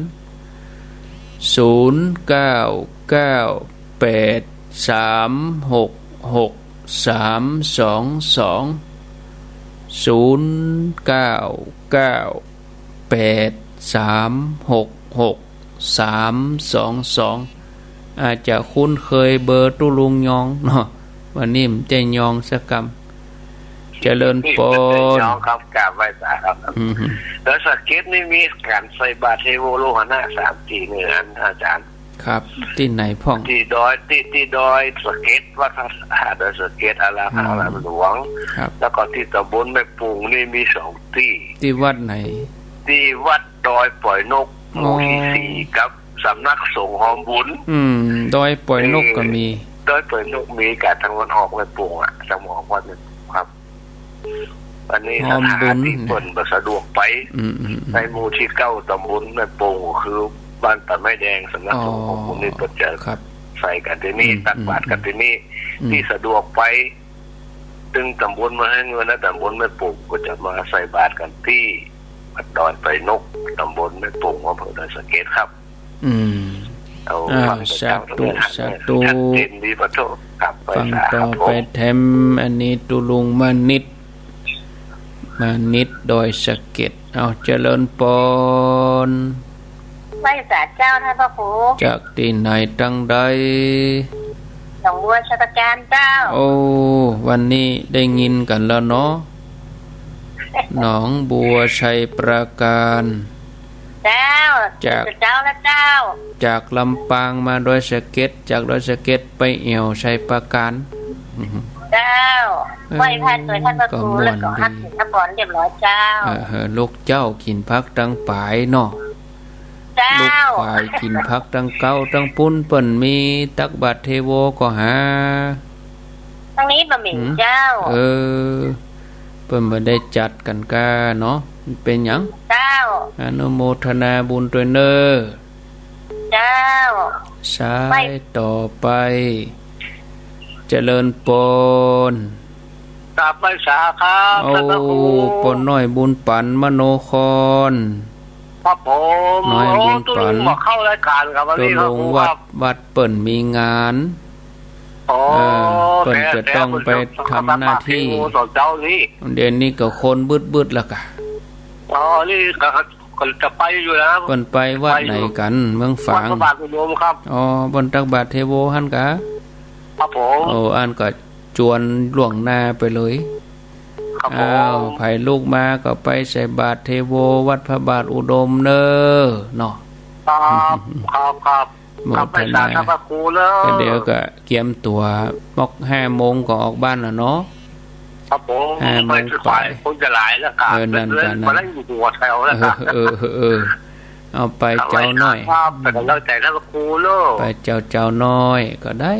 0998366322อาจจะคุ้นเคยเบอร์ตุลุงยองเนาะวันนี้มันจะยองสักกำเจริญปนยองครับกราบไหว้สาครับแล้วสเก็ตนี่มีการใส่บาตรเทโวโลหะนะ3ทีเหนืออาจารย์ครับที่ไหนพ่องที่ดอยสเก็ตวัดพระธาตุดอยสเก็ตอารามหลวงแล้วก็ที่ตำบลแม่ปูงนี่มี2ที่วัดไหนที่วัดดอยปล่อยนกหมู่ที่4กับสำนักสงฆ์หอมบุญดอยปล่อยนกก็มีดอยปล่อยนกมีการทางวันออกแม่ปูงอ่ะจังหวัดวัดนึงครับวันนี้สถานที่เพิ่นบ่สะดวกไปในหมู่ที่9ตำบลแม่ปูงคือบ้านตะไม้แดงสำนักสงฆ์ของผมนี่เปิดเจอใส่กันที่นี่ตักบาตรกันที่นี่ที่สะดวกไปตึงตำบลมาให้เงินนะตำบลแม่ปุกก็จะมาใส่บาตรกันที่วัดดอนไปนกตำบลแม่ปุกอำเภอดอยสะเก็ดครับเอาฟังสาธุเต็มดีประโตครับฟังต่อไปแถมอันนี้ตุลุงมานิดดอยสะเก็ดเอาเจริญปนไหว้สาเจ้าท่านพระครูจากที่ไหนตั้งใดหนองบัวชัตการเจ้าโอ้วันนี้ได้ยินกันแล้วเนาะหนองบัวชัยปราการเจ้าและเจ้าจากลำปางมาดอยสะเก็ดจากดอยสะเก็ดไปเอี่ยวชัยปราการเจ้าไหว้พระสวยท่านพระครูแล้วก็ฮักถึงน้ำบอนเรียบร้อยเจ้าลูกเจ้ากินพักตั้งปลายเนาะลูกควายกินพักตั้งเก้าตั้งปุ้นเปิ่นมีตักบาตรเทโวก็หาทางนี้บะหมี่เจ้าเปิ่นบ่ได้จัดกันกาเนาะเป็นหยังเจ้าอนุโมทนาบุญด้วยเนอเจ้าสายต่อไปเจริญปนกราบไหว้สาครับท่านพระครูปนน้อยบุญปันมโนครครับผมน้อยบุญปันเข้ารายการครับวันนี้ครับวัดเปิ่นมีงานเปิ่นจะต้องไปทำหน้าที่เดี๋ยวนี้ก็คนบึดๆแล้วกะนี่ก็จะไปอยู่แล้วเปิ่นไปวัดไหนกันเมืองฝางบาทอุดมครับบนตักบาตรเทโวหั่นกะครับผ ผมโอ้อันก็จวนล่วงหน้าไปเลยครับผมอ้าวไผลูกมาก็ไปใส่บาตรเทโววัดพระบาทอุดมเนอเนาะครับครับไปสารพระครูเลยเดี๋ยวก็เกียมตัวมอก5 โมงก็ออกบ้านแล้วเนาะครับผมไปสุดท้ายคงจะหลายแล้วกันนั่นกันมาแล้วอยู่หัวแถวแล้วกันเอาไปเจ้าน้อยไปกันแล้วแต่ละครูเลยไปเจ้าน้อยก็ได้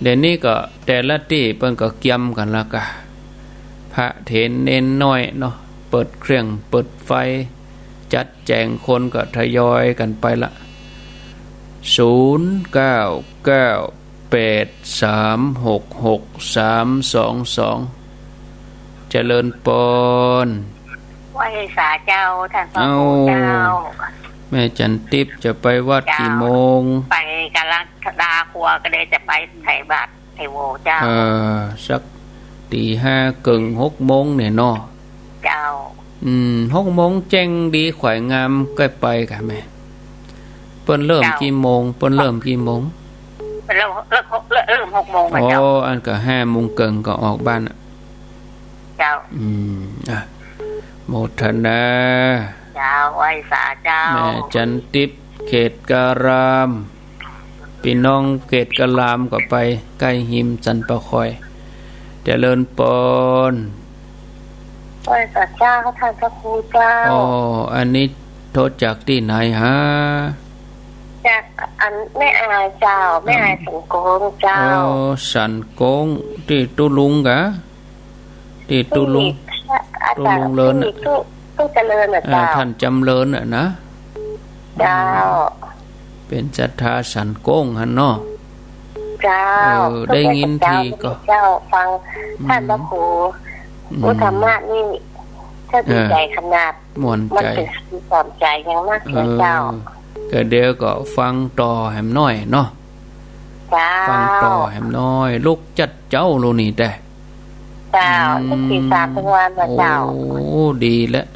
เดี๋ยวนี้ก็แต่ละที่เพิ่นก็เกียมกันแล้วกะพระเถรเน้นน้อยเนาะเปิดเครื่องเปิดไฟจัดแจงคนก็ทยอยกันไปละ0998366322เจริญปนไหว้สาเจ้าท่านพระครูเจ้าแม่จันทิพย์จะไปวัดกี่โมงไปกาลดาครัวก็เลยจะไปใส่บาตรเทโวเจ้าสักตี5 กึ่ง 6 โมงเนี่ยเนาะเจ้า6 โมงแจ้งดีขวายงามก็ไปกะแม่เปิ้นเริ่มกี่โมงเปิ้นเริ่มกี่โมงเริ่ม6 โมงเจ้าอันก็5 โมงครึ่งก็ออกบ้านเจ้าโมทนาเจ้าไหว้สาเจ้าแม่จันทิพย์เขตการามพี่น้องเขตกะลามก็ไปใกล้หิมจันประคอยเจริญปนไหว้สาเจ้าท่านพระครูเจ้าอันนี้โทษจากที่ไหนฮะจากอันแม่อายเจ้าแม่อายสันโกงเจ้าสันโกงที่ตุลุงกะที่ตุลุงเลินตู้เจริญน่ะเจ้าท่านจำเลินน่ะนะเจ้าเป็นศรัทธาสันโกงหั่นเนาะเจ้าได้ยินทีก็เจ้าฟังท่านพระครูอุธรรมะนี่ถ้าดีใจขนาดม่วนใจมันสอนใจอย่างมากเลยเจ้าก็เดี๋ยวก็ฟังต่อแหมน้อยเนาะฟังต่อแหมน้อยลูกจัดเจ้าโลนี่แต่เจ้าทุก3 วันเจ้าโอ้ดีแล้ว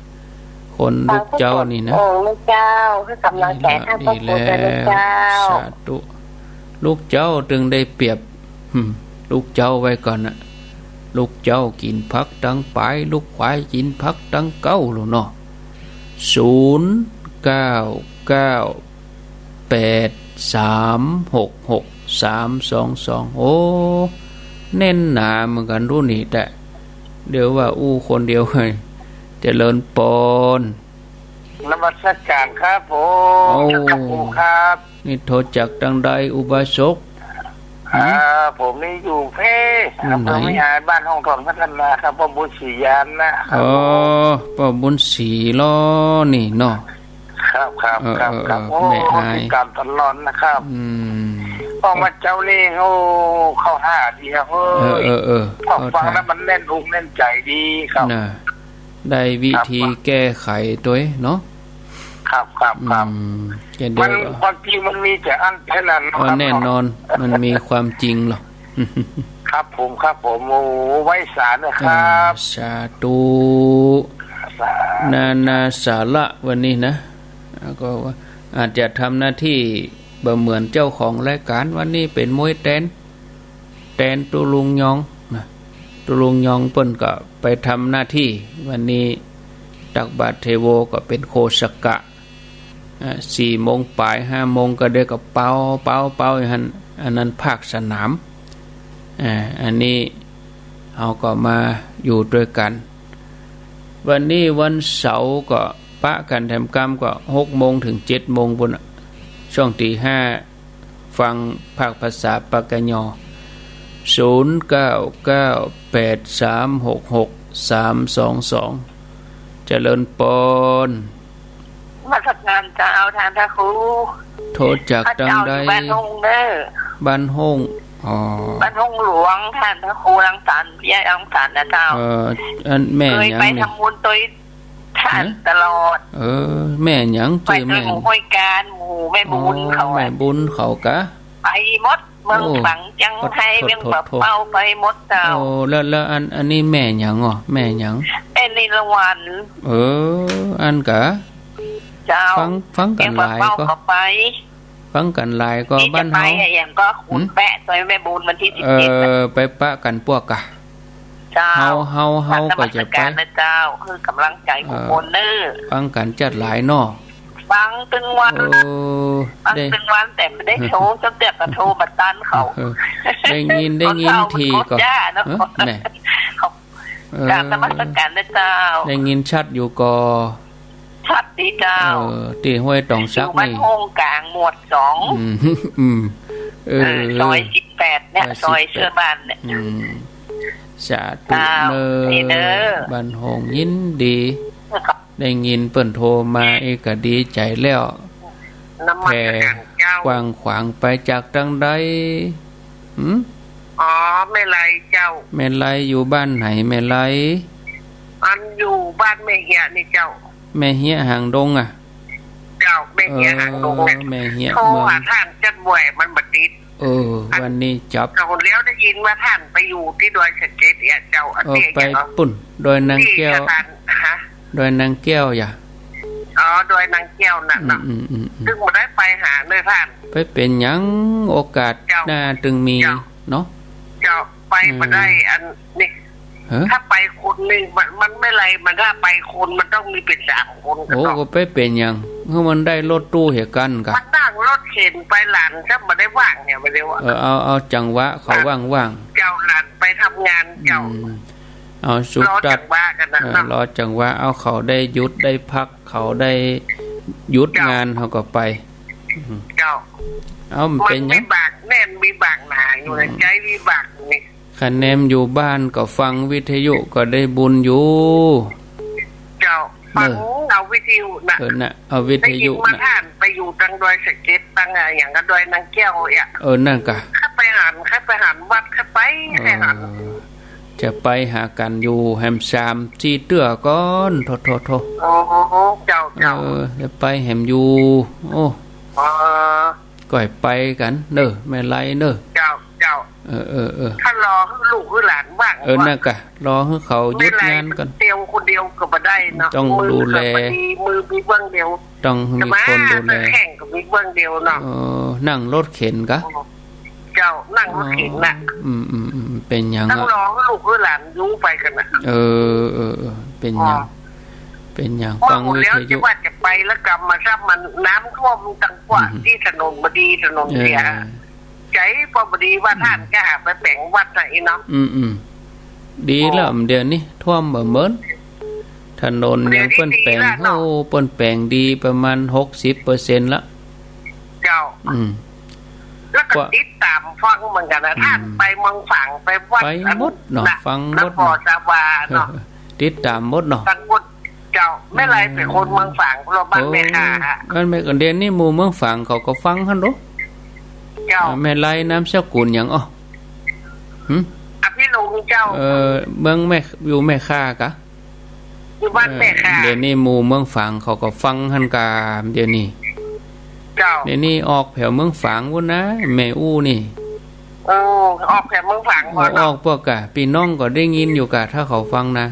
คนลูกเจ้านี่นะลูกเจ้าคือกำลังใจท่านพระครูเจ้าสาธุลูกเจ้าจึงได้เปรียบลูกเจ้าไว้ก่อนน่ะลูกเจ้ากินผักตั้งปลายลูกควายกินผักตั้งเก้าโลเนาะ0998366322โอ้เน้นหนาเหมือนกันรู้นี่แต่เดี๋ยวว่าคนเดียวเลยเจริญปนนมัสการครับผมครับผมครับนี่โทษจากดังใดอุบาสกผมนี่อยู่เพผมไม่หายบ้านห้องทองพัฒนาครับป้อมบุญศรียานนะป้อมบุญศรีล้อนี่เนาะครับโอ้ติดตามตลอดนะครับพอมาเจ้าเล่งเข้าท่าดีครับพอฟังแล้วมันแน่นอกแน่นใจดีครับได้วิธีแก้ไขตัวเนาะครับมันความจริงมันมีแต่อันแค่นั้นแน่นอนมันมีความจริงหรอกครับผมโอ้ไว้สารนะครับสาธุนาสาระวันนี้นะก็อาจจะทำหน้าที่เหมือนเจ้าของรายการวันนี้เป็นมวยแตนตุลุงยองนะตุลุงยองเปิ้นก็ไปทำหน้าที่วันนี้ตักบาตรเทโวก็เป็นโคสกะ4 โมงปลาย5 โมงก็ได้ก็เป่าอย่างนั้นอันนั้นภาคสนามอันนี้เราก็มาอยู่ด้วยกันวันนี้วันเสาร์ก็ปะกันทำกรรมก็6 โมงถึง 7 โมงบนช่วงตี 5ฟังภาคภาษาปากยอ0998366322เจริญปนมาสักงานจะเอาทางพระครูโทษจากดังใดบ้านห้องเด้อบ้านห้องบ้านห้องหลวงท่านพระครูรังสรรค์พี่รังสรรค์นะเจ้าอันแม่ยังไปทำบุญตัวท่านตลอดแม่ยังไปด้วยหมู่ห้อยการหมู่แม่บุญเขาแม่บุญเขากะไปหมดเมืองฝังจังไทยเมืองแบบเป้าไปหมดเจ้าแล้วอันนี้แม่ยังแม่ยังเป็นนิรวันอันกะเจ้าฟังกันหลายก็ไป ฟังกันหลายก็บ้านเฮาอย่างก็ขุนแปะซอยแม่บูนวันที่17ไปปะกันพวกกะเจ้าเฮาก็จะไปนะเจ้าคือกำลังใจของคนเนอฟังกันจัดหลายเนาะฟังตึงวันฟังตึงวันแต่ไม่ได้โชว์จนแต่กระโทรบัตรตันเขาได้ยินทีก็แม่การนมัสการนะเจ้าได้ยินชัดอยู่ก็ชัดดีเจ้าตีห้วยตองซักนี่อยู่บ้านโฮงกลางหมวด2ซอย18เนี่ยซอยเสื้อบ้านเนี่ยสาธุเนอบ้านโฮงยินดีได้ยินเปิ้นโทรมาเอกดีใจแล้วแผ่กว้างขวางไปจากทางใดอ๋อแม่ไรเจ้าแม่ไรอยู่บ้านไหนแม่ไรอันอยู่บ้านแม่เหียนี่เจ้าแม่เหียหางดงอ่ะเจ้าแม่เหียหางดงแม่เหียโทรหาท่านจัดบ่อยมันบัดติดวันนี้จับเราแล้วได้ยินว่าท่านไปอยู่ที่ดอยสะเก็ดเนี่ยเจ้าอันนี้ไปปุ่นดอยนางแก้วดอยนางแก้วอย่าดอยนางแก้วน่ะซึ่งบ่ได้ไปหาเลยท่านไปเป็นหยังโอกาสหน้าตึงมีเนาะเจ้าไปมาได้อันนี้ถ้าไปคนนึงมันไม่ไรมันถ้าไปคนมันต้องมีเป็น3คนก็ไปเป็นหยังเพราะมันได้รถตู้เหตุกันกะมันนั่งรถเข็นไปหลานถ้าบ่ได้ว่างเนี่ยไม่ได้ว่าเอาจังหวะเขาว่างเจ้าหลานไปทำงานเจ้าเอาสุดตัดรอจังหวะเอาเขาได้หยุดได้พักเขาได้หยุดงานเขาก็ไปเจ้าเอาเป็นยังมีบากแน่นมีบากหนาอยู่ในใจมีบากนี่คะแนนอยู่บ้านก็ฟังวิทยุก็ได้บุญอยู่เจ้าฟังเอาวิทยุน่ะเอาวิทยุมาท่านไปอยู่ตังดอยสะเก็ดตังอย่างก็ดอยนางแก้วอ่ะนั่นกะข้าไปหันวัดข้าไปให้หันจะไปหากันอยู่แฮม3 4เตื้อก่อนโทโอ้เจ้าจะไปแฮมอยู่โอ้ก่อยไปกันเด้อแม่ไรเด้อเจ้าถ้ารอให้ลูกให้หลานว่างนั่นกะรอให้เขาหยุดงานกันเดียวคนเดียวก็บ่ได้เนาะต้องดูแลมือมีเบื้องเดียวต้องมีคนดูแลแข่งกับมีเบื้องเดียวเนาะนั่งรถเข็นกะเจ้านั่งรถเข็นน่ะเป็นยังต้องรอให้ลูกให้หลานยุ่งไปกันน่ะเป็นยังฟังวิทยุว่าจะไปแล้วกลับมาซับมันน้ำท่วมตังกว่าที่ถนนบดีถนนเสียใจพอบดีว่าท่านจะหาไปแปลงวัดไหนเนาะดีแล้วเดี๋ยวนี้ท่วมบ่เหมือนถนนยังเปิ้นแปลงเปิ้นแปลงดีประมาณ 60% ละเจ้าแล้วก็ติดตามฟังเหมือนกันนะท่านไปเมืองฝั่งไปวัดไปหมดเนาะฟังหมดพอสบาเนาะติดตามหมดเนาะทั้งหมดเจ้าไม่ไรเป็นคนเมืองฝั่งเราบ้านแม่ค่ะมันไม่กันเดือนนี้หมู่เมืองฝั่งเขาก็ฟังหั่นโดแม่ไรน้ำสกุลหยังพี่ลุงเจ้าเมืองแม่อยู่แม่ค่ากะอยู่บ้านแม่ค่าเดี๋ยวนี้หมู่เมืองฝั่งเขาก็ฟังหั่นกาเดี๋ยวนี้เจ้าเดี๋ยวนี้ออกแถวเมืองฝั่งพุ่นนะแม่อู้นี่ออกแถวเมืองฝั่งออกพวกกะพี่น้องก็ได้ยินอยู่กะถ้าเขาฟังนะ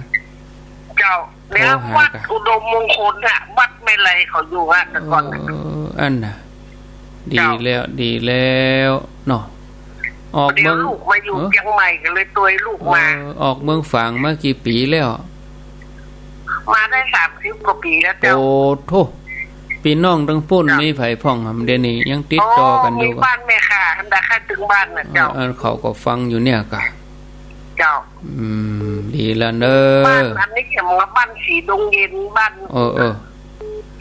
เจ้าแล้ววัดอุดมมงคลน่ะวัดไม่ไรเขาอยู่ฮะแต่ก่อนอันน่ะดีแล้วเนาะออกเมืองลูกมาอยู่เชียงใหม่กันเลยตัวลูกมาออกเมืองฝางมากี่ปีแล้วมาได้30 กว่าปีแล้วเจ้าโอ้โธ่พี่น้องทั้งปุ่นมีไผพ่องเดี๋ยวนี้ยังติดต่อกันอยู่บ้านแม่ค่ะอันดาค่าถึงบ้านน่ะเจ้าเขาก็ฟังอยู่เนี่ยกะเจ้าดีแล้วเด้อบ้านอันนี้เขียนว่าบ้านสีดงเย็นบ้าน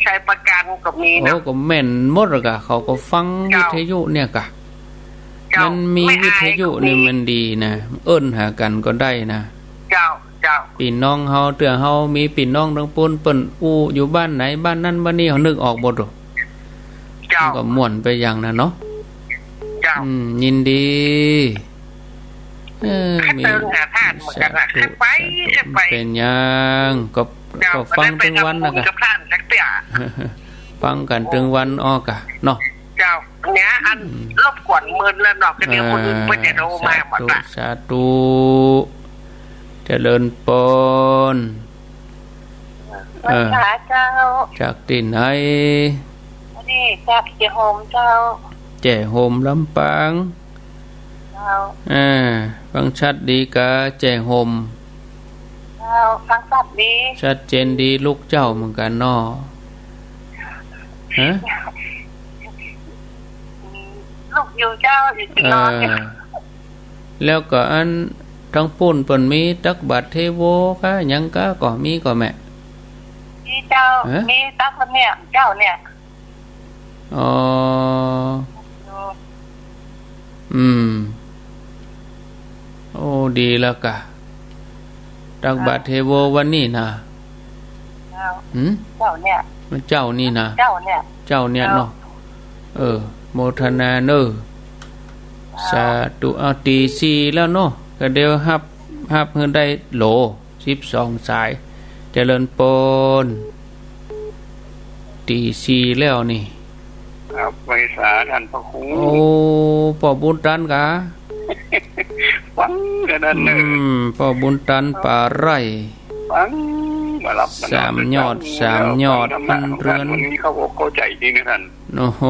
ใช้ประกันก็มีนะก็แม่นหมดแล้วกะเขาก็ฟังวิทยุเนี่ยกะมันมีวิทยุนี่มันดีนะเอิ้นหากันก็ได้นะเจ้าพี่น้องเฮาเตือเฮามีพี่น้องทั้งปุ่นเปิ้นอยู่บ้านไหนบ้านนั้นบ้านนี้เฮานึกออกบ่ดอกเจ้าก็ม่วนไปอย่างนั้นเนาะเจ้ายินดีมีท่านเหมือนกันน่ะไปเป็นยังก็ฟังถึงวันนะกะฟังกันถึงวันออกะเนาะเจ้าเนี้ยอันรบกวนมือแล้วเนาะก็เดี๋ยวคนอื่นเพิ่นจะโทรมาหมดละสาธุเจริญปนเจ้าจากที่ไหนนี่จากเจียโฮมเจ้า แจ่โฮมลำปาง เจ้า ฟังชัดดีกะแจ่โฮม เจ้าฟังสัตว์ดี ชัดเจนดีลูกเจ้าเหมือนกันเนาะฮะ ลูกอยู่เจ้าอยู่ที่นอนเนี่ย แล้วก็อันทั้งปุ่นเปิ้นมีตักบาตรเทโวกะหยังกะก็มีก็แม่ มีเจ้ามีตักคนเนี่ยเจ้าเนี่ย อ๋อ อยู่ โอ้ดีแล้วกะตักบาตรเทโววันนี้นะ เจ้าเจ้าเนี่ย มันเจ้านี่นะ เจ้าเนี่ย เจ้าเนี่ยเนาะโมทนาเนอสาธุเอาตีสี่แล้วเนาะก็เดี๋ยวฮับเพิ่นได้โหล12สายเจริญปนตีสี่แล้วนี่ ครับไว้สาท่านพระครู โอ้พ่อบุญตันกะ ฟังกันนั่นเนอะ พ่อบุญตันป่าไร่ ฟังมารับ สามยอดพันเรือน วันนี้เขาบอกเข้าใจดีนะท่าน โอ้โห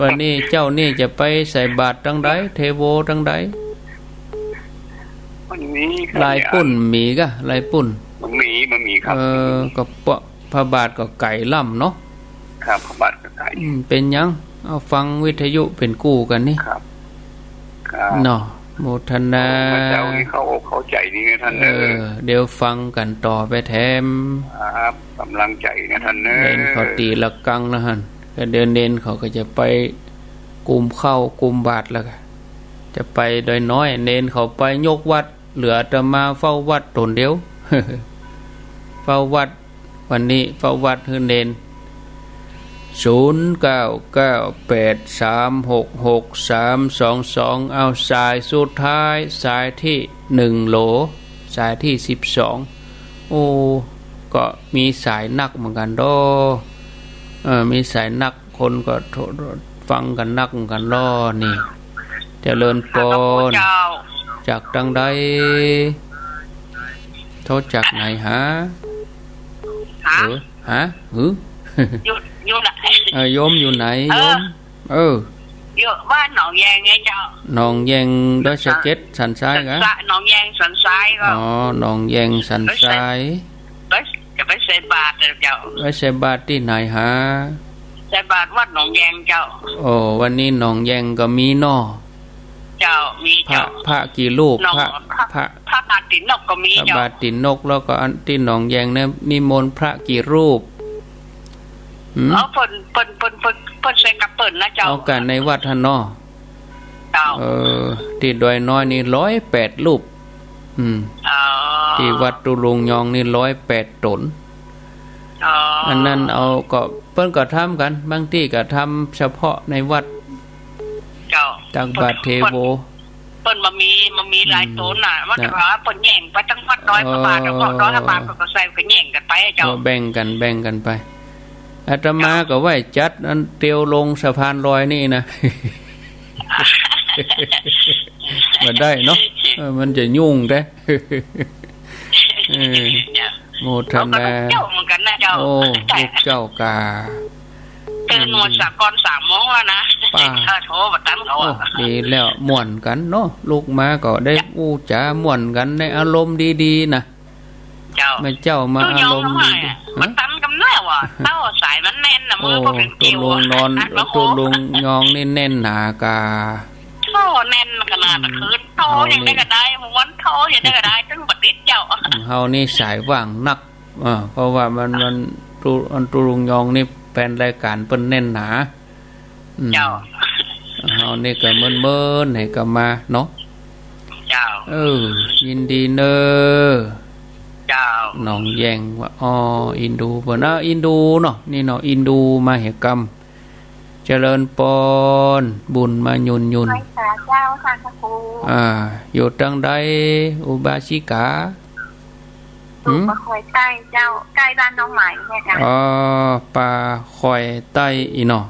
วันนี้เจ้านี่จะไปใส่บาตรทั้งใดเทโวทั้งใด วันนี้ ลายปุ่นมีกะลายปุ่น มันมีครับ ก็เปาะพระบาทก็ไก่ล่ำเนาะ ครับพระบาทกระไก่ เป็นยังเอาฟังวิทยุเป็นกู้กันนี่ ครับ เนาะโมทนา พระเจ้านี่เข้าใจดีนะท่านเนอะ เดี๋ยวฟังกันต่อไปแถม ครับกำลังใจนะท่านเนอะ เน้นเขาตีละกังนะฮันก็เดินเน้นเขาก็จะไปกลุ่มเข้ากลุ่มบาทแล้วก็จะไปโดยน้อยเน้นเขาไปยกวัดเหลือแต่มาเฝ้าวัดตนเดียว เฝ้าวัดวันนี้เฝ้าวัดคือเน้น0998366322เอาสายสุดท้ายสายที่1โหลสายที่12โอ้ก็มีสายนักเหมือนกันดอมีสายนักคนก็ฟังกันนักเหมือนกันล้อนี่เจริญปน เจ้า จากทางใดโทษจากไหนฮะ ฮะ ฮะอยู่ไหน โยมอยู่ไหนโยมอยู่บ้านหนองแยงไงเจ้า หนองแยงดอยสะเก็ดสันทรายกะ หนองแยงสันทรายก็ อ๋อหนองแยงสันทราย จะไปใส่บาตรเจ้า ไว้ใส่บาตรที่ไหนฮะ ใส่บาตรวัดหนองแยงเจ้า โอ้วันนี้หนองแยงก็มีนอ เจ้ามี พระ เจ้า พระกี่ลูก พระบาตรตินนกก็มี พระ เจ้า บาตรตินนกแล้วก็อันที่หนองแยงเนี่ยนิมนต์พระกี่รูป เปิ่นใส่กับเปิ่นนะเจ้า เอากันในวัดท่านนอ เจ้า ที่ดอยน้อยนี่108รูปที่วัดตุลุงยองนี่108ตนอันนั้นเอาก็เพิ่นก็ทำกันบางที่ก็ทำเฉพาะในวัด เจ้า ตักบาตรเทโว เปิ่นมันมีหลายตนน่ะว่าแต่ว่าเปิ่นแย่งไปทั้งวัดร้อยพระบาทแล้วก็ร้อยพระบาทก็ใส่ก็แย่งกันไปเจ้า แบ่งกันไปอาตมาก็ไหว้จัดอันเตียวลงสะพานลอยนี่นะ มาได้เนาะมันจะยุ่งได้ โมทนา เจ้าเหมือนกันนะเจ้า โอ้ลูกเจ้ากา ตื่นหมดสากร3 โมงแล้วนะโทรมาตั้งเขาดีแล้วม่วนกันเนาะลูกมาก็ได้อู้จ๋าม่วนกันในอารมณ์ดีๆนะ เจ้า ไม่เจ้ามาอารมณ์ดีมันตั้งกำแล้วอ่ะเต้าสายมันแน่นนะมือพวกเป็น ตัวลุงนอนตัวลุงยองนี่แน่นหนากา โท่แน่นขนาดคืนโท่ยังได้ก็ได้ม้วนโท่ยังได้ก็ได้ตั้งบัดนิดเจ้าเฮานี่สายว่างนักเพราะว่ามันตัวลุงยองนี่เป็นรายการเปิ้นแน่นหนาเจ้าเฮานี่ก็เมินๆให้ก็มาเนาะเจ้ายินดีเนอเจ้าน้องแยงว่าอินดูเพิ่นอินดูเนาะนี่เนาะอินดูมาเหกรรมเจริญปนบุญมายุนไปสาเจ้าค่ะพระครูอยู่ทางใดอุบาสิกาอยู่ป่าคอยใต้เจ้าใกล้บ้านน้องใหม่เนี่ยค่ะป่าคอยใต้อีเนาะ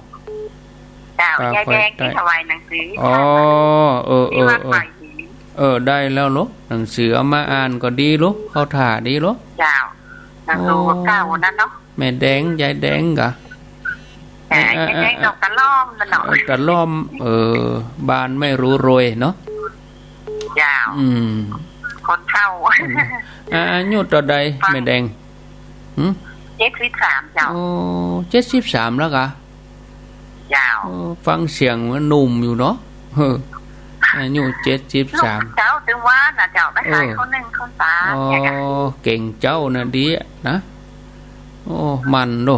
เจ้ายายแดงที่ถวายหนังสือได้แล้วลูกหนังสือเอามาอ่านก็ดีลูกเข้าถ่าดีลูกเจ้าหนังสือ9วันนั้นเนาะแม่แดงยายแดงกะจ ช่แกงดอกตะล่อมนั่นเนาะตะล่อมบานไม่รู้โรยเนาะยาวคนเฒ่าอายุต่อใดแม่แดง73เจ้าโอ้73แล้วกะยาวฟังเสียงมันหนุ่มอยู่เนาะอายุ73เจ้าถึงว่าน่ะเจ้าไปขายข้าวนึ่งข้าวสารเนี่ยเก่งเจ้าน่ะดีนะโอ้มันโล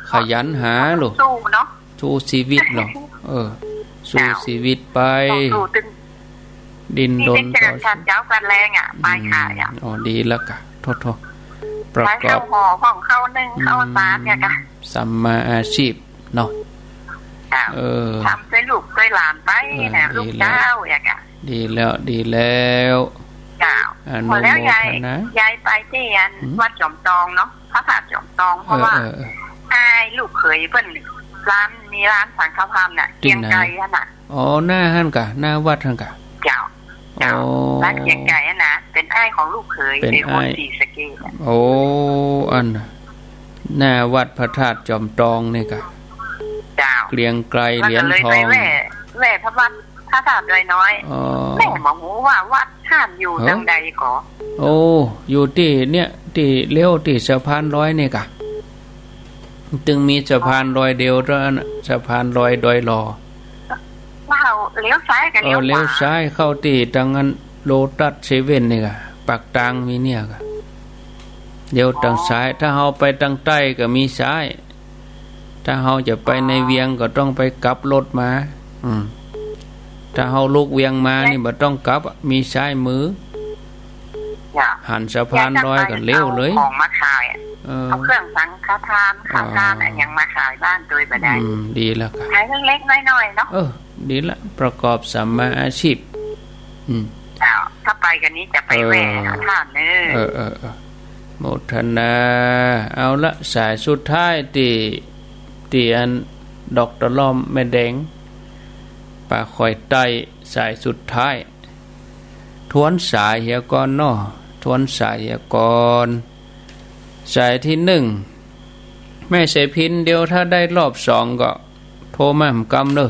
ขยันหาโลสู้เนาะสู้ชีวิตเนาะสู้ชีวิตไปดินดนต่อเจ้ากันแรงอ่ะไปขายอ่ะดีแล้วกะโทษประกอบห่อของข้าวนึ่งข้าวสารเนี่ยกะสัมมาอาชีพเนาะทำด้วยลูกด้วยหลานไปนะลูกเจ้าอย่างเงี้ยดีแล้วเจ้าพอแล้วยายไปที่วัดจอมตองเนาะพระธาตุจอมตองเพราะว่าลูกเขยเพิ่นมีร้านสังฆทานน่ะเกียงไก่น่ะหน้าหั่นกะหน้าวัดหั่นกะเจ้าร้านเกียงไก่น่ะเป็นอ้ายของลูกเขยเป็นคนศรีสะเกษอันหน้าวัดพระธาตุจอมตองนี่กะเกลียงไกลเหรียญทองแว่พระวัดพระธาตุดอยน้อยแม่หมอหูว่าวัดท่านอยู่ตรงใดก่ออยู่ที่เนี่ยที่เลี้ยวที่สะพานลอยนี่กะตึงมีสะพานลอยเดียวเท่านั้นสะพานลอยดอยลอว้าวเลี้ยวซ้ายกับเลี้ยวซ้ายเข้าที่ทางนั้นโลตัสเซเว่นนี่กะปากทางมีเนี่ยกะเดี๋ยวทางซ้ายถ้าเฮาไปทางใต้ก็มีซ้ายถ้าเฮาจะไปในเวียงก็ต้องไปกลับรถมาถ้าเฮาลูกเวียงมานี่บ่ต้องกลับมีซ้ายมือหันสะพานลอยก็เร็วเลยของมาขายเอาเครื่องสังฆทานข้าวทานอะไรอย่างมาขายบ้านโดยบ่ได้ดีแล้วค่ะขายเล็กๆน้อยๆเนาะดีละประกอบสัมมาอาชีพถ้าไปกันนี้จะไปแหวะท่านเด้อโมทนาเอาละสายสุดท้ายที่อันดอกตะล้อมแม่แดงป่าคอยใต้สายสุดท้ายทวนสายเหียก่อนเนาะทวนสายเหียก่อนสายที่1แม่เสพินเดียวถ้าได้รอบ2ก็โทรมาหำกำเด้อ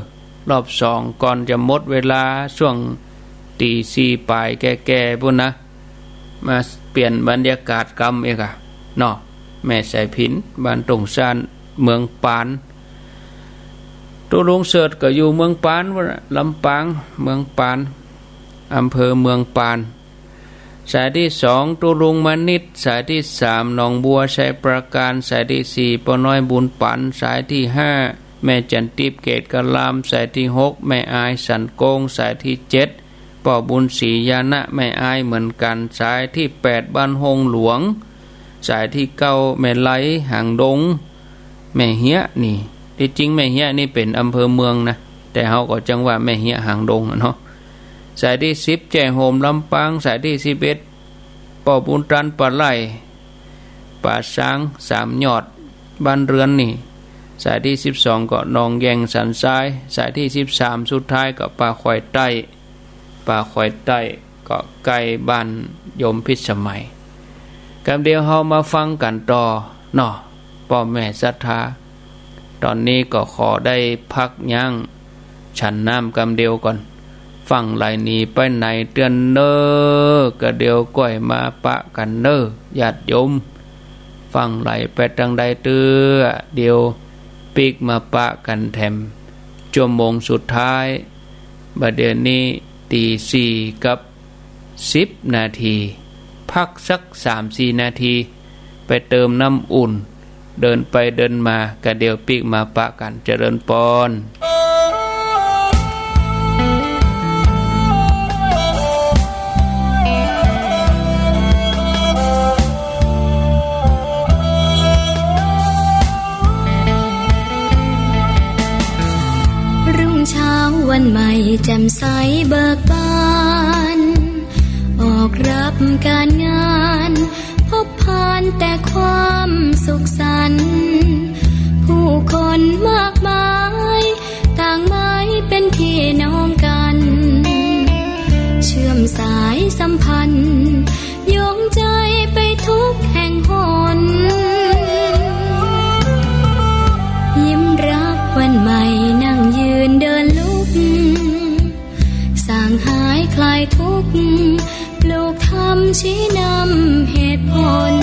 รอบ2ก่อนจะหมดเวลาช่วงตี4ปลายแก่ๆพุ่นนะมาเปลี่ยนบรรยากาศกำเองอะเนาะแม่สายพินบ้านตรงซานเมืองปานตัวลุงเสิร์ชก็อยู่เมืองปานลำปางเมืองปานอำเภอเมืองปานสายที่2ตัวลุงมณิตสายที่3หนองบัวชัยประการสายที่4ปอน้อยบุญปันสายที่5แม่จันทิพย์เกตกะลามสายที่6แม่อายสันโกงสายที่7ป่อบุญศรียานะแม่อายเหมือนกันสายที่8บ้านหงหลวงสายที่9แม่ไหลหางดงแม่เฮียนี่ที่จริงแม่เฮียนี่เป็นอำเภอเมืองนะแต่เฮาก็จังว่าแม่เฮียหางดงเนาะสายที่10แจ้โฮมลำปางสายที่11ป่อบุญตันปะไหลป่าช้าง3ยอดบ้านเรือนนี่สายที่12ก็หนองแยงสันทรายสายที่13สุดท้ายก็ป่าควายใต้ป่าควายใต้ก็ใกล้บ้านยมพิสมัยกำเดียวเฮามาฟังกันต่อเนาะพ่อแม่ศรัทธาตอนนี้ก็ขอได้พักยั้งฉันน้ำกำเดียวก่อนฟังไหลนี้ไปไหนเตือนเนอกะเดียวก้อยมาปะกันเนอญาติโยมฟังไหลไปทางใดเตื้อเดียวปีกมาปะกันแถมชั่วโมงสุดท้ายบัดเดี๋ยวนี้ตี4กับ10นาทีพักสัก 3-4 นาทีไปเติมน้ำอุ่นเดินไปเดินมากะเดียวปีกมาปะกันเจริญพรวันใหม่แจ่มใสเบิกบานออกรับการงานพบผ่านแต่ความสุขสันต์ผู้คนมากมายต่างหมายเป็นพี่น้องกันเชื่อมสายสัมพันธ์โยงใจไปทุกแห่งหนยิ้มรับ หายคลายทุกข์ปลูกธรรมชี้นำเหตุผล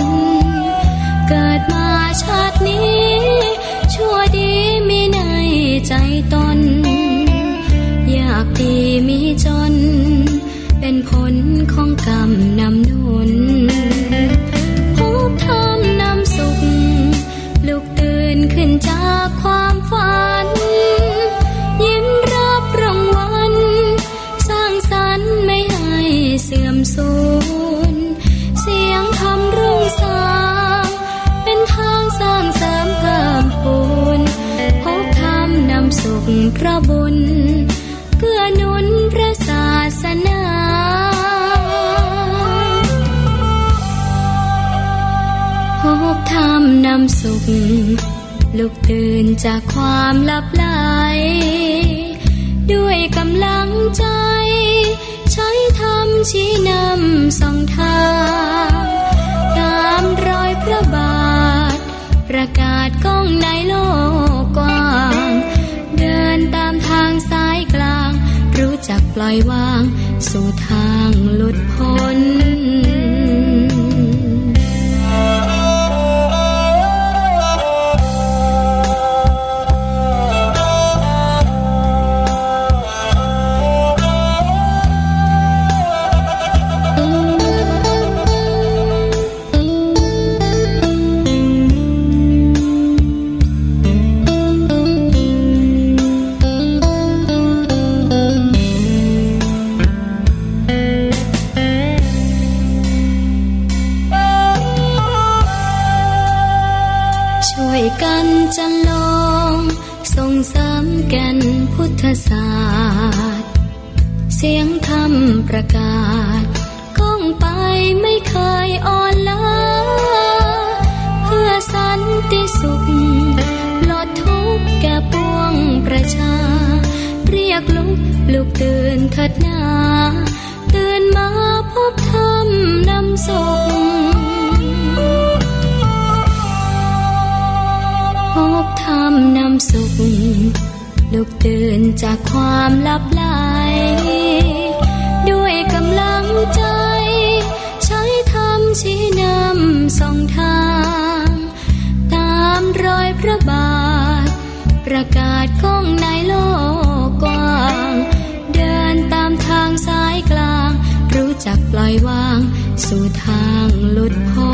เกิดมาชาตินี้ชั่วดีมีในใจตนอยากดีมีจนเป็นผลของกรรมนำหนุนพบธรรมนำสุขลุกตื่นขึ้นจากความฝันยิ้มรับรางวัลสร้างสรรค์ไม่ให้เสื่อมสูญเสียงธรรมรุ่งสางเป็นทางสร้างเสริมเพิ่มพูนพบธรรมนำสุขพระบุญเกื้อหนุนพระศาสนาพบธรรมนำสุขลุกตื่นจากความหลับไหลด้วยกำลังใจใช้ธรรมชี้นำส่องทางตามรอยพระบาทประกาศก้องในโลกกว้างเดินตามทางสายกลางรู้จักปล่อยวางสู่ทางหลุดพ้นกันจันลงส่งเสริมแก่นพุทธศาสตร์เสียงธรรมประกาศก้องไปไม่เคยอ่อนล้าเพื่อสันติสุขลดทุกข์แก่ปวงประชาเรียกลุกตื่นเถิดนาตื่นมาพบธรรมนำสุขพบธรรมนำสุขลุกตื่นจากความหลับไหลด้วยกำลังใจใช้ธรรมชี้นำส่องทางตามรอยพระบาทประกาศก้องในโลกกว้างเดินตามทางสายกลางรู้จักปล่อยวางสู่ทางหลุดพ้น